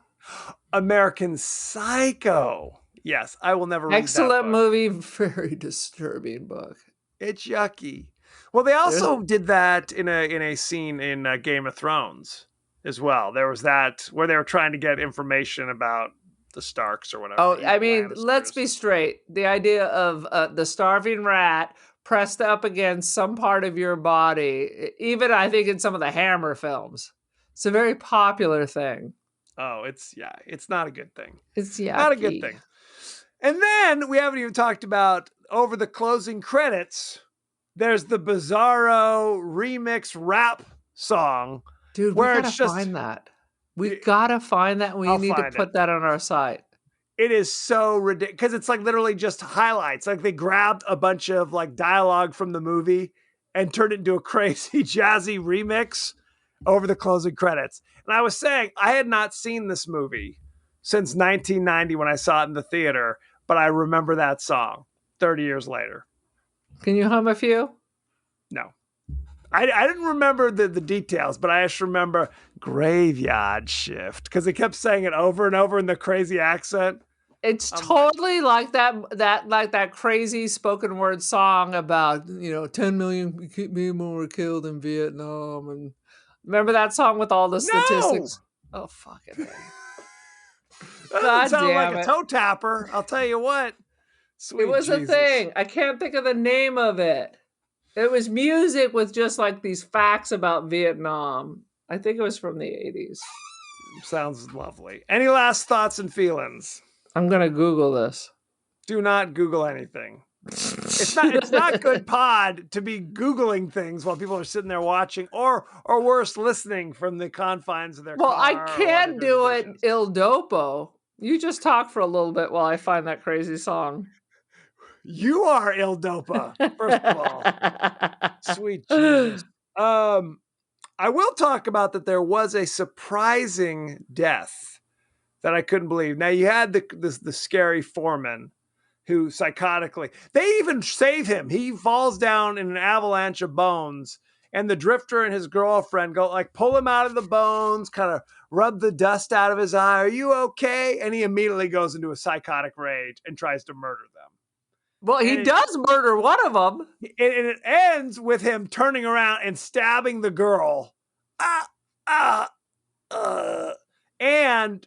American Psycho. Yes, I will never read that book. Excellent movie, very disturbing book. It's yucky. Well, they also did that in a scene in Game of Thrones as well. There was that where they were trying to get information about the Starks or whatever. Oh, I mean, let's be straight. The idea of the starving rat pressed up against some part of your body, even I think in some of the Hammer films, it's a very popular thing. Oh, it's not a good thing. It's not a good thing. And then we haven't even talked about over the closing credits. There's the Bizarro remix rap song. Dude, we gotta find that. We gotta find that. We need to put that on our site. It is so ridiculous because it's like literally just highlights. Like they grabbed a bunch of like dialogue from the movie and turned it into a crazy jazzy remix over the closing credits. And I was saying I had not seen this movie since 1990 when I saw it in the theater, but I remember that song 30 years later. Can you hum a few? No. I didn't remember the details, but I just remember Graveyard Shift because they kept saying it over and over in the crazy accent. It's totally like that crazy spoken word song about 10 million people were killed in Vietnam, and remember that song with all the statistics? No. Oh fucking hell. That doesn't sound like a toe tapper. I'll tell you what. Sweet it was Jesus. a thing. I can't think of the name of it. It was music with just like these facts about Vietnam. I think it was from the 80s. Sounds lovely. Any last thoughts and feelings? I'm going to Google this. Do not Google anything. It's not good pod to be Googling things while people are sitting there watching or worse, listening from the confines of their car. Well, I can't do it Il Dopo. You just talk for a little bit while I find that crazy song. You are Il Dopa, first of all. Sweet Jesus. I will talk about that there was a surprising death that I couldn't believe. Now, you had the scary foreman who psychotically... They even save him. He falls down in an avalanche of bones, and the drifter and his girlfriend go, like, pull him out of the bones, kind of rub the dust out of his eye. Are you okay? And he immediately goes into a psychotic rage and tries to murder them. Well, he does murder one of them. And it ends with him turning around and stabbing the girl. And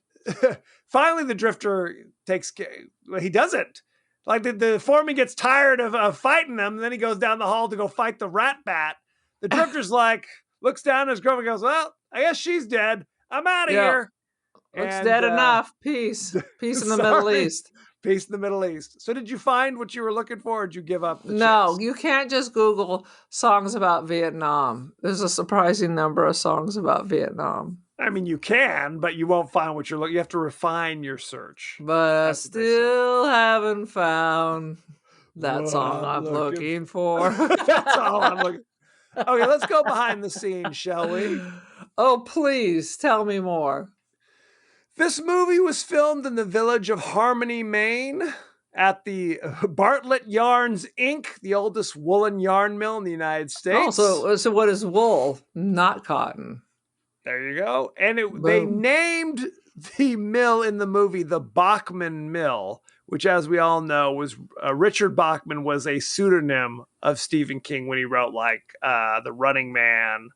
finally the Drifter he doesn't. Like the foreman gets tired of fighting them, and then he goes down the hall to go fight the Rat Bat. The Drifter's like, looks down at his girlfriend and goes, well, I guess she's dead. I'm out of here. Looks dead enough. Peace. Peace in the Middle East. Peace in the Middle East. So did you find what you were looking for, or did you give up the No, chase? you can't just Google songs about Vietnam. There's a surprising number of songs about Vietnam. I mean, you can, but you won't find what you're looking. You have to refine your search. But I still haven't found that What song I'm looking for. That's all I'm looking. Okay, let's go behind the scenes, shall we? Oh, please tell me more. This movie was filmed in the village of Harmony, Maine, at the Bartlett Yarns Inc., the oldest woolen yarn mill in the United States. Oh, so what is wool? Not cotton. There you go. And they named the mill in the movie the Bachman Mill, which, as we all know, was Richard Bachman was a pseudonym of Stephen King when he wrote like The Running Man.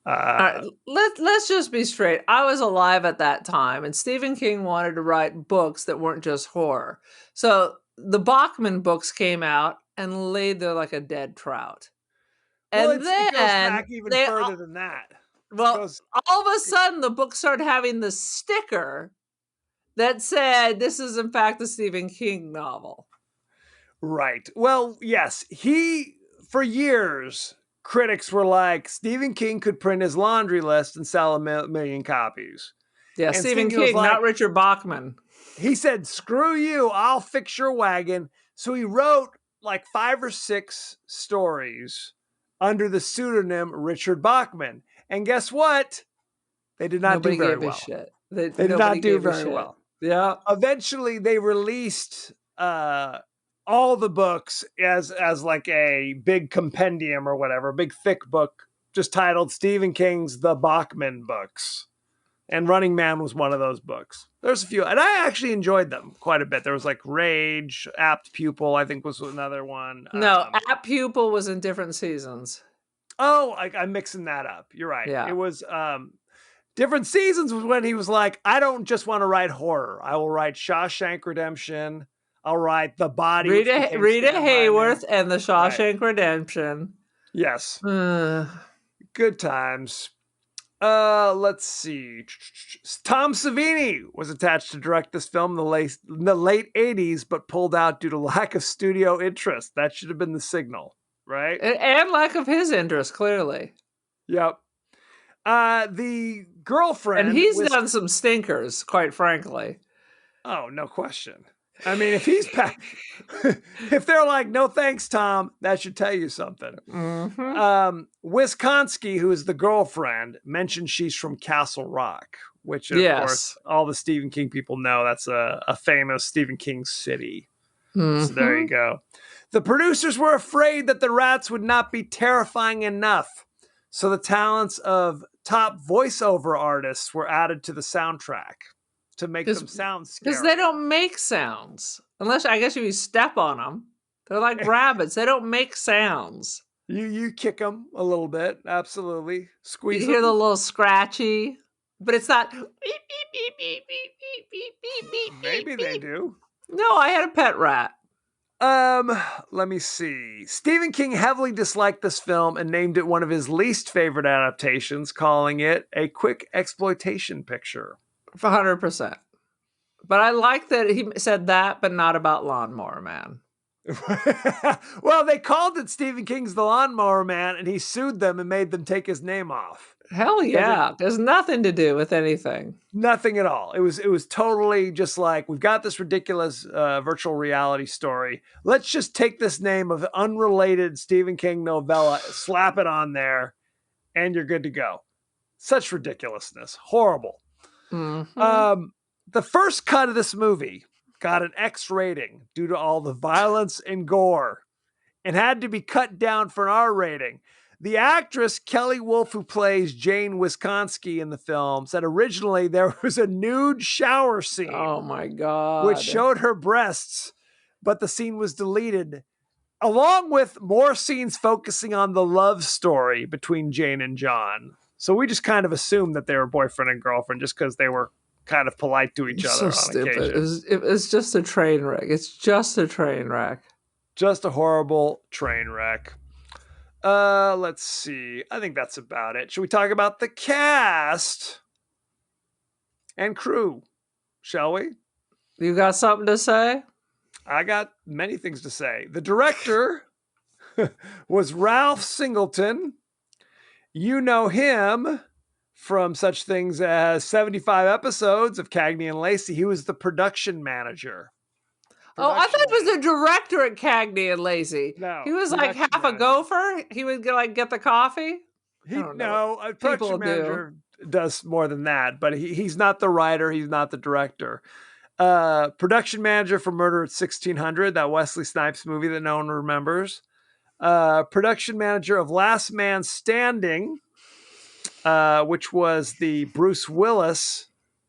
All right, let's just be straight. I was alive at that time, and Stephen King wanted to write books that weren't just horror. So the Bachman books came out and laid there like a dead trout. And Well, then it goes back even further than that. Well, all of a sudden, the book started having the sticker that said, this is, in fact, a Stephen King novel. Right. Well, yes. For years, critics were like, Stephen King could print his laundry list and sell 1 million copies. Yeah, And Stephen King was King, like- not Richard Bachman. He said, screw you, I'll fix your wagon. So he wrote like 5 or 6 stories under the pseudonym Richard Bachman. And guess what? They did not Nobody do very gave a well. shit. They did not do very well. Yeah. Eventually, they released all the books as like a big compendium or whatever, a big thick book, just titled Stephen King's The Bachman Books. And Running Man was one of those books. There's a few, and I actually enjoyed them quite a bit. There was like Rage, Apt Pupil, I think was another one. No, Apt Pupil was in different seasons. Oh, I'm mixing that up. You're right. Yeah. It was different seasons was when he was like, I don't just want to write horror. I will write Shawshank Redemption. I'll write The Body. Rita Stand By Me. Hayworth and the Shawshank Redemption. Yes. Uh, Good times. Let's see. Tom Savini was attached to direct this film in the late 80s, but pulled out due to lack of studio interest. That should have been the signal, right? and lack of his interest, clearly. Yep. The girlfriend. And he's done some stinkers, quite frankly. Oh, no question. I mean, if he's back, if they're like, no thanks, Tom, that should tell you something. Mm-hmm. Wisconski, who is the girlfriend, mentioned she's from Castle Rock, which of course all the Stephen King people know. That's a famous Stephen King city. Mm-hmm. So there you go. The producers were afraid that the rats would not be terrifying enough. So the talents of top voiceover artists were added to the soundtrack to make them sound scary. Because they don't make sounds. Unless, I guess, if you step on them. They're like rabbits. They don't make sounds. You kick them a little bit. Absolutely. Squeeze You hear the them. little scratchy. But it's not beep, beep, beep, beep, beep, beep, beep, beep, beep, Maybe beep, they beep. do. No, I had a pet rat. Let me see. Stephen King heavily disliked this film and named it one of his least favorite adaptations, calling it a quick exploitation picture. 100%. But I like that he said that, but not about Lawnmower Man. Well, they called it Stephen King's The Lawnmower Man, and he sued them and made them take his name off. Hell yeah. There's nothing to do with anything. Nothing at all. It was totally just like, we've got this ridiculous virtual reality story. Let's just take this name of unrelated Stephen King novella, slap it on there, and you're good to go. Such ridiculousness. Horrible. Mm-hmm. The first cut of this movie got an X rating due to all the violence and gore and had to be cut down for an R rating. The actress Kelly Wolf, who plays Jane Wisconski in the film, said originally there was a nude shower scene. Oh my God. Which showed her breasts, but the scene was deleted, along with more scenes focusing on the love story between Jane and John. So we just kind of assumed that they were boyfriend and girlfriend just because they were kind of polite to each It's other so on stupid. occasion. It was just a train wreck. It's just a train wreck. Just a horrible train wreck. Let's see. I think that's about it. Should we talk about the cast and crew? Shall we? You got something to say? I got many things to say. The director was Ralph Singleton. You know him from such things as 75 episodes of Cagney and Lacey. He was the production manager. Oh, I thought he was the director at Cagney and Lacey. No, He was like production half manager. a gopher. He would get the coffee. I don't know A what production people do. manager does more than that, but he's not the writer. He's not the director. Production manager for Murder at 1600, that Wesley Snipes movie that no one remembers. Production manager of Last Man Standing, which was the Bruce Willis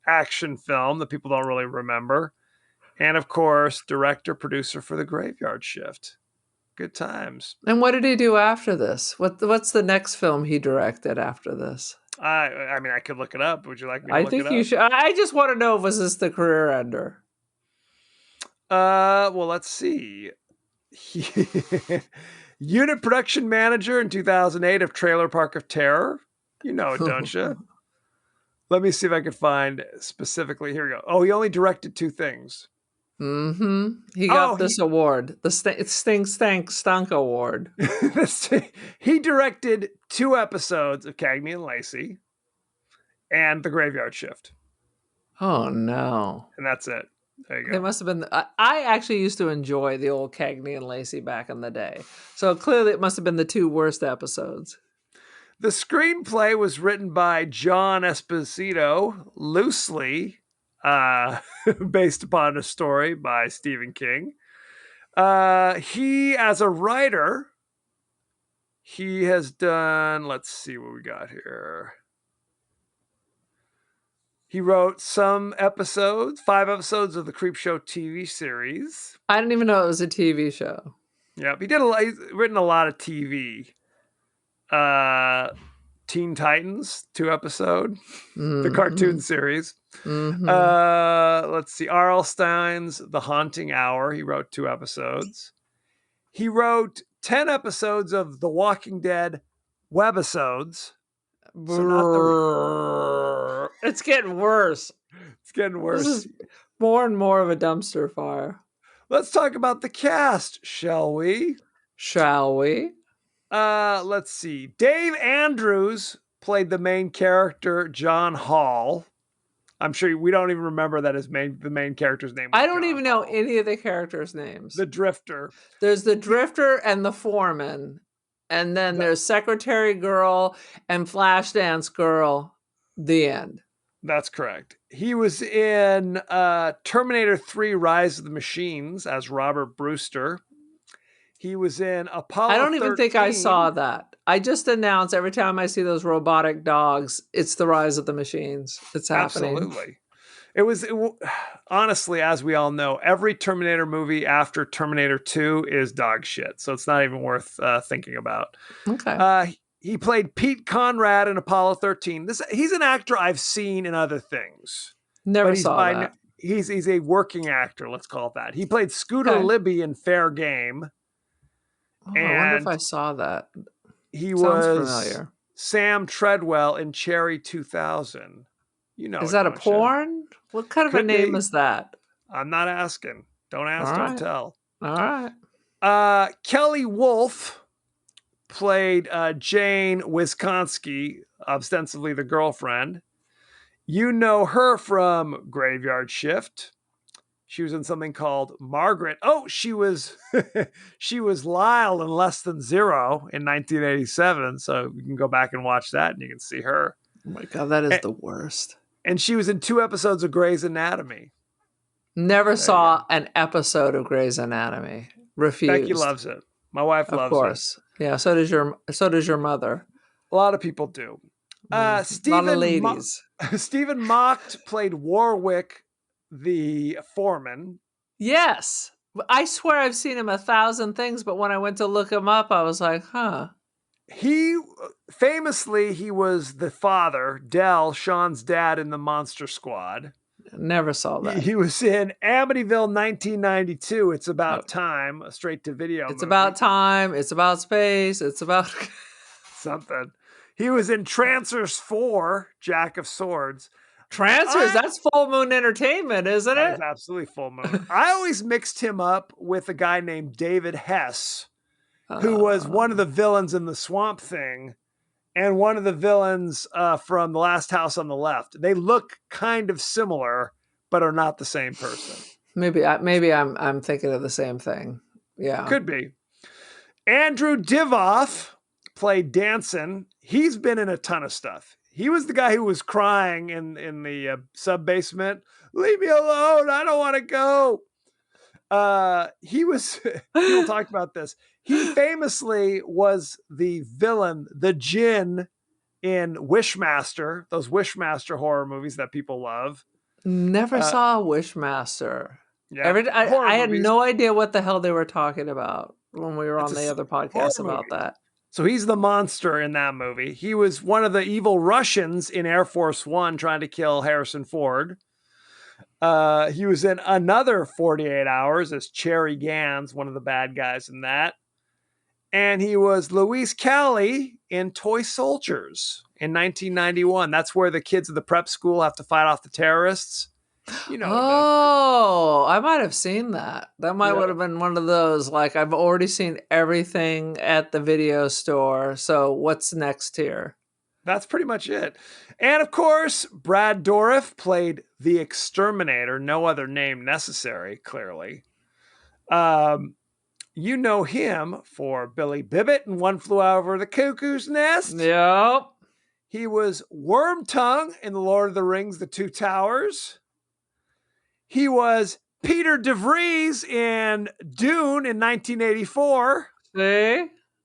action film that people don't really remember. And of course, director, producer for The Graveyard Shift. Good times. And what did he do after this? What's the next film he directed after this? I mean, I could look it up. Would you like me to I look think it you up? should. I just want to know, was this the career ender? Well, let's see. Unit production manager in 2008 of Trailer Park of Terror. You know it, don't you? Let me see if I can find specifically. Here we go. Oh, he only directed 2 things. Mm-hmm. He got this award, the Stink Stank Stunk Award. He directed 2 episodes of Cagney and Lacey and The Graveyard Shift. Oh, no. And that's it. There you go. They must have been. I actually used to enjoy the old Cagney and Lacey back in the day. So clearly it must have been the 2 worst episodes. The screenplay was written by John Esposito, loosely based upon a story by Stephen King. He, as a writer, he has done, let's see what we got here. He wrote some episodes, 5 episodes of the Creepshow TV series. I didn't even know it was a TV show. Yep, he's written a lot of TV. Teen Titans, 2 episode, the cartoon series. Let's see, R.L. Stein's The Haunting Hour. He wrote 2 episodes. He wrote 10 episodes of The Walking Dead webisodes. So it's getting worse. It's getting worse. This is more and more of a dumpster fire. Let's talk about the cast, shall we? Shall we? Let's see. Dave Andrews played the main character, John Hall. I'm sure we don't even remember that the main character's name was I don't John even know Hall. any of the characters' names. The Drifter. There's the Drifter and the Foreman. And then there's Secretary Girl and Flashdance Girl. The end. That's correct. He was in Terminator 3 Rise of the Machines as Robert Brewster. He was in Apollo 13. I don't even think I saw that. I just announce every time I see those robotic dogs, it's the Rise of the Machines. It's happening. Absolutely. Honestly, as we all know, every Terminator movie after Terminator 2 is dog shit. So it's not even worth thinking about. Okay. He played Pete Conrad in Apollo 13. He's an actor I've seen in other things. Never saw that. He's a working actor, let's call it that. He played Scooter Okay. Libby in Fair Game. Oh, I wonder if I saw that. He Sounds was familiar. Sam Treadwell in Cherry 2000. You know, Is that a porn? What kind of a Could name be. is that? I'm not asking. Don't ask, All don't right. tell. All right. Kelly Wolf played Jane Wisconski, ostensibly the girlfriend. You know her from Graveyard Shift. She was in something called Margaret. Oh, she was she was Lyle in Less Than Zero in 1987. So you can go back and watch that and you can see her. Oh my God, that is the worst. And she was in 2 episodes of Grey's Anatomy. Never saw an episode of Grey's Anatomy. Refused. Becky loves it. My wife loves Of course. Yeah, so does your mother. it. A lot of people do. A lot of ladies. Stephen Mocht played Warwick, the foreman. Yes. I swear I've seen him 1,000 things, but when I went to look him up, I was like, huh. He was the father, Del, Sean's dad in the Monster Squad. Never saw that. He was in Amityville 1992. It's About Time, a straight-to-video It's movie. about time. It's about space. It's about Something. He was in Trancers 4, Jack of Swords. Trancers. That's Full Moon Entertainment, isn't That it? is absolutely Full Moon. I always mixed him up with a guy named David Hess, who was one of the villains in the Swamp Thing and one of the villains from The Last House on the Left. They look kind of similar, but are not the same person. Maybe I'm thinking of the same thing. Yeah, Could be. Andrew Divoff played Danson. He's been in a ton of stuff. He was the guy who was crying in the sub-basement. Leave me alone. I don't want to go. He was, people talked about this. He famously was the villain, the Djinn in Wishmaster, those Wishmaster horror movies that people love. never saw Wishmaster. Yeah, I had movies. no idea what the hell they were talking about when we were on the other podcast about that. So he's the monster in that movie. He was one of the evil Russians in Air Force One trying to kill Harrison Ford. He was in another 48 Hours as Cherry Gans, one of the bad guys in that. And he was Luis Cali in Toy Soldiers in 1991. That's where the kids of the prep school have to fight off the terrorists. You know. Oh, I might have seen that. That might would have been one of those, like, I've already seen everything at the video store, so what's next here? That's pretty much it. And of course, Brad Dourif played the Exterminator. No other name necessary, clearly. You know him for Billy Bibbit and One Flew Over the Cuckoo's Nest. Yep. He was Wormtongue in The Lord of the Rings, The Two Towers. He was Peter DeVries in Dune in 1984.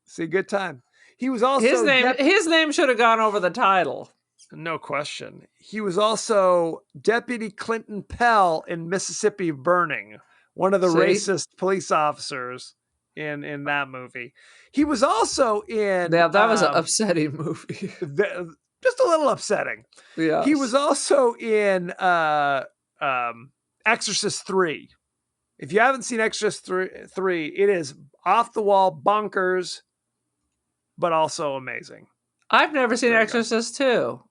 See, good time. He was also his name should have gone over the title. No question. He was also Deputy Clinton Pell in Mississippi Burning, one of the racist police officers in that movie. He was also in... Yeah, that was an upsetting movie. Just a little upsetting. Yeah. He was also in Exorcist 3. If you haven't seen Exorcist 3, it is off the wall bonkers, but also amazing. I've never seen Exorcist 2.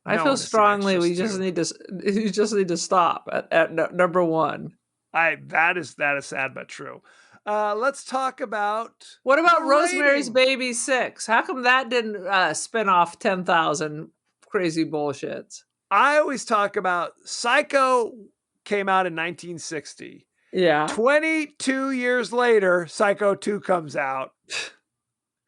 I feel strongly you just need to stop at number 1. That is sad but true. Let's talk about... What about Rosemary's Baby 6? How come that didn't spin off 10,000 crazy bullshits? I always talk about Psycho came out in 1960. Yeah. 22 years later, Psycho 2 comes out.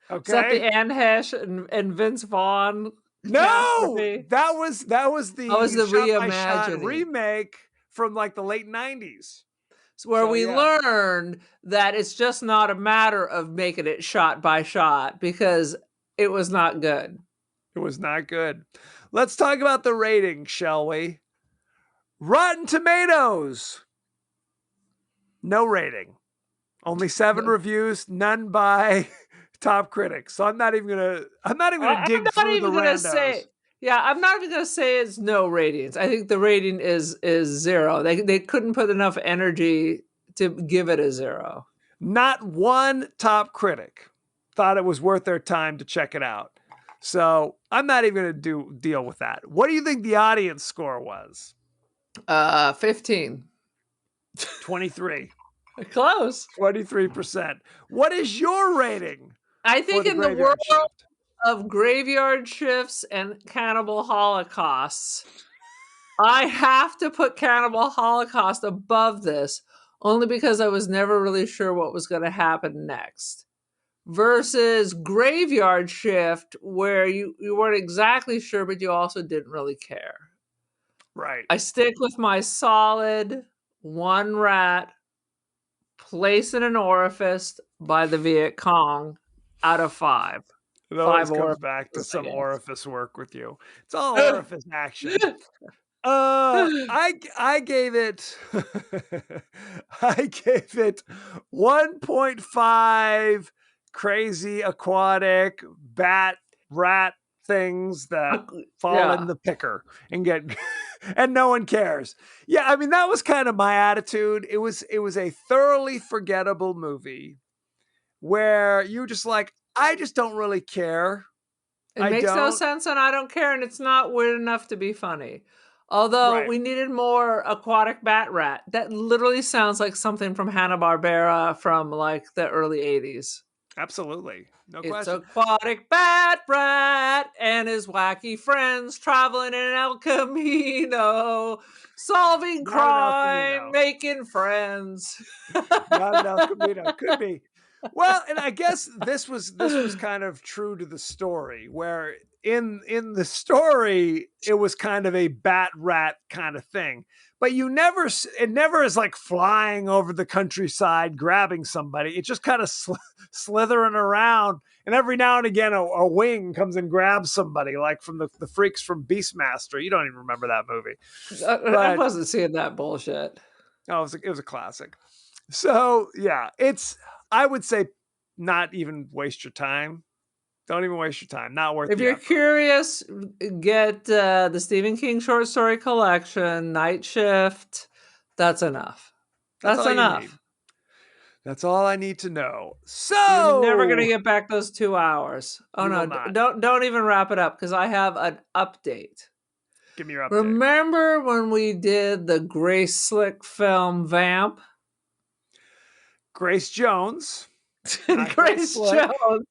Okay. Is that the Anne Hesh and Vince Vaughn? No, that was the reimagining remake from like the late 90s. Where we learned that it's just not a matter of making it shot by shot, because it was not good. It was not good. Let's talk about the rating, shall we? Rotten Tomatoes. No rating. Only 7 reviews, none by top critics. So I'm not even gonna dig through the randos. I'm not even gonna say it's no ratings. I think the rating is 0. They couldn't put enough energy to give it a 0. Not one top critic thought it was worth their time to check it out. So I'm not even gonna deal with that. What do you think the audience score was? 15. 23. Close. 23%. What is your rating? I think in the world of graveyard shifts and cannibal holocausts, I have to put Cannibal Holocaust above this, only because I was never really sure what was going to happen next. Versus Graveyard Shift, where you weren't exactly sure, but you also didn't really care. Right. I stick with my solid 1 rat placed in an orifice by the Viet Cong out of 5. It always comes back to some orifice work with you. It's all orifice action. I gave it 1.5 crazy aquatic bat rat things that fall in the picker and get and no one cares. Yeah, I mean that was kind of my attitude. It was a thoroughly forgettable movie where you're just like, I just don't really care. It I makes no don't. sense, and I don't care, and it's not weird enough to be funny. Although Right. we needed more aquatic bat rat. That literally sounds like something from Hanna-Barbera from like the early 80s. Absolutely. No It's question. aquatic bat rat and his wacky friends traveling in El Camino, solving Not an El crime, Camino. making friends. Not an El Camino. Could be. Well, and I guess this was kind of true to the story, where in the story it was kind of a bat rat kind of thing, but it never is like flying over the countryside grabbing somebody. It's just kind of slithering around, and every now and again a wing comes and grabs somebody, like from the freaks from Beastmaster. You don't even remember that movie. I But wasn't seeing that bullshit. oh, it was a classic. So yeah, I would say not even waste your time. Don't even waste your time. Not worth If the you're effort. curious, get the Stephen King short story collection, Night Shift. That's enough. That's all you enough. need. That's all I need to know. So You're never gonna get back those 2 hours. Oh You no! will not. Don't even wrap it up because I have an update. Give me your update. Remember when we did the Grace Slick film Vamp? Grace Jones. Not Grace Slick. Jones.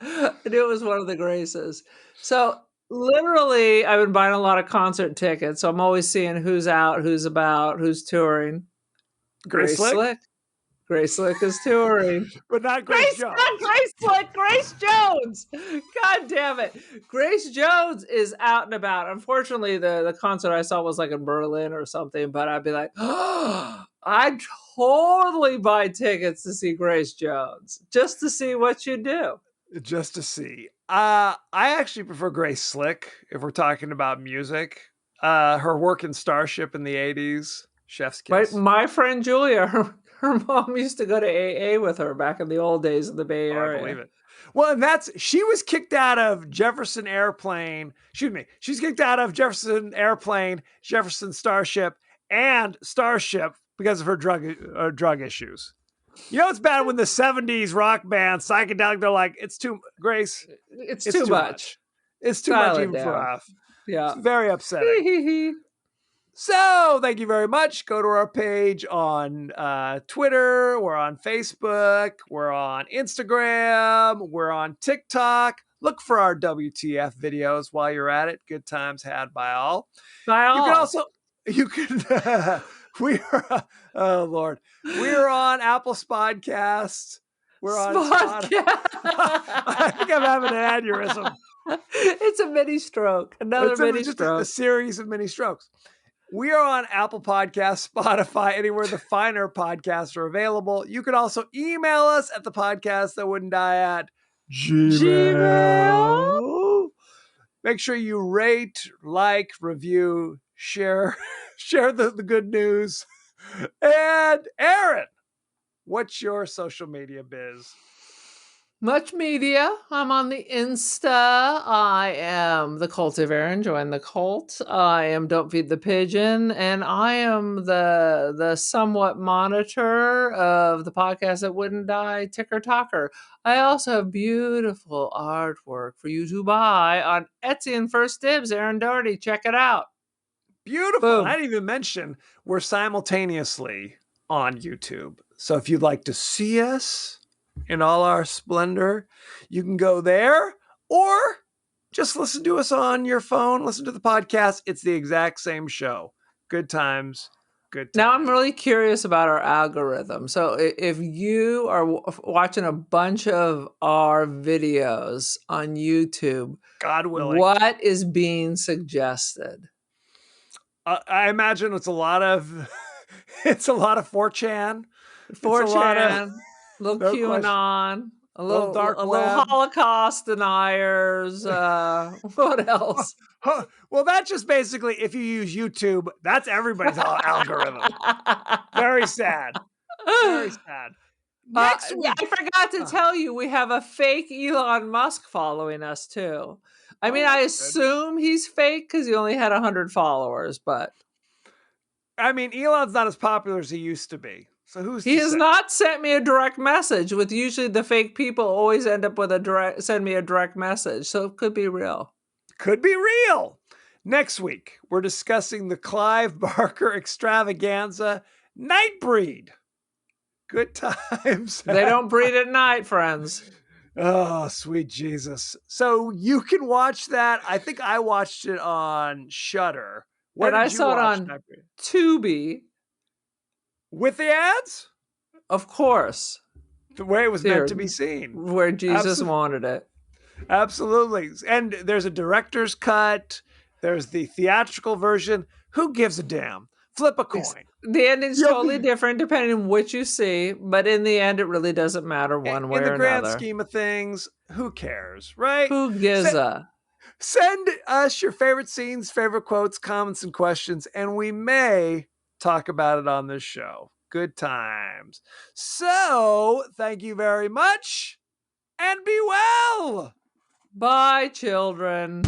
I knew it was one of the Graces. So literally, I've been buying a lot of concert tickets. So I'm always seeing who's out, who's about, who's touring. Grace Slick? Grace Slick is touring. But not Grace Jones. Not Grace Slick, Grace Jones. God damn it. Grace Jones is out and about. Unfortunately, the concert I saw was like in Berlin or something, but I'd be like, oh, I'd totally buy tickets to see Grace Jones just to see what you do. Just to see. I actually prefer Grace Slick if we're talking about music. Her work in Starship in the 80s, Chef's Kiss. My friend Julia, her mom used to go to AA with her back in the old days in the Bay Area. I believe it. Well, and she was kicked out of Jefferson Airplane. Excuse me. She's kicked out of Jefferson Airplane, Jefferson Starship, and Starship because of her drug issues. You know, it's bad when the 70s rock band, psychedelic, they're like, it's too, Grace. It's too much. It's too Dial much it even for down. us. Yeah. It's very upsetting. So thank you very much. Go to our page on Twitter. We're on Facebook. We're on Instagram. We're on TikTok. Look for our WTF videos while you're at it. Good times had by all. You can we are, oh Lord, we're on Apple Spodcasts. We're on Spotify. I think I'm having an aneurysm. It's a mini stroke. A series of mini strokes. We are on Apple Podcasts, Spotify, anywhere the finer podcasts are available. You can also email us at the podcast that wouldn't die at Gmail. Make sure you rate, like, review, share the good news. And Aaron, what's your social media biz? Much media. I'm on the Insta. I am the Cult of Aaron. Join the cult. I am Don't Feed the Pigeon, and I am the somewhat monitor of the podcast that wouldn't die, Ticker Talker. I also have beautiful artwork for you to buy on Etsy and First Dibs. Aaron Doherty, check it out. Beautiful. I didn't even mention we're simultaneously on YouTube. So if you'd like to see us in all our splendor, you can go there or just listen to us on your phone. Listen to the podcast. It's the exact same show. Good times. Good times. Now I'm really curious about our algorithm. So if you are watching a bunch of our videos on YouTube, God willing, what is being suggested? I imagine it's a lot of 4chan. 4chan, a little QAnon, a little dark a web. little Holocaust deniers. What else? Well, that's just basically if you use YouTube, that's everybody's algorithm. Very sad. Very sad. Next week, I forgot to tell you, we have a fake Elon Musk following us too. I mean, Oh, I that's good. assume he's fake because he only had 100 followers, but I mean, Elon's not as popular as he used to be. So who's he to has say? not sent me a direct message. With usually the fake people always end up with send me a direct message, so it could be real. Could be real. Next week, we're discussing the Clive Barker extravaganza, Nightbreed. Good times. They don't breed at night, friends. Oh, sweet Jesus. So you can watch that. I think I watched it on Shudder. Where And I did you saw it watch on Nightbreed? Tubi, With the ads? of course, The way it was meant to Here. be seen. where Jesus Absol- wanted it. Absolutely. And there's a director's cut. There's the theatrical version. Who gives a damn? Flip a coin. The ending's You'll totally be- different depending on what you see, but in the end, it really doesn't matter one way In the or grand another. scheme of things, who cares, right? Who gives a? Send us your favorite scenes, favorite quotes, comments, and questions, and we may talk about it on this show. Good times. So, thank you very much, and be well. Bye, children.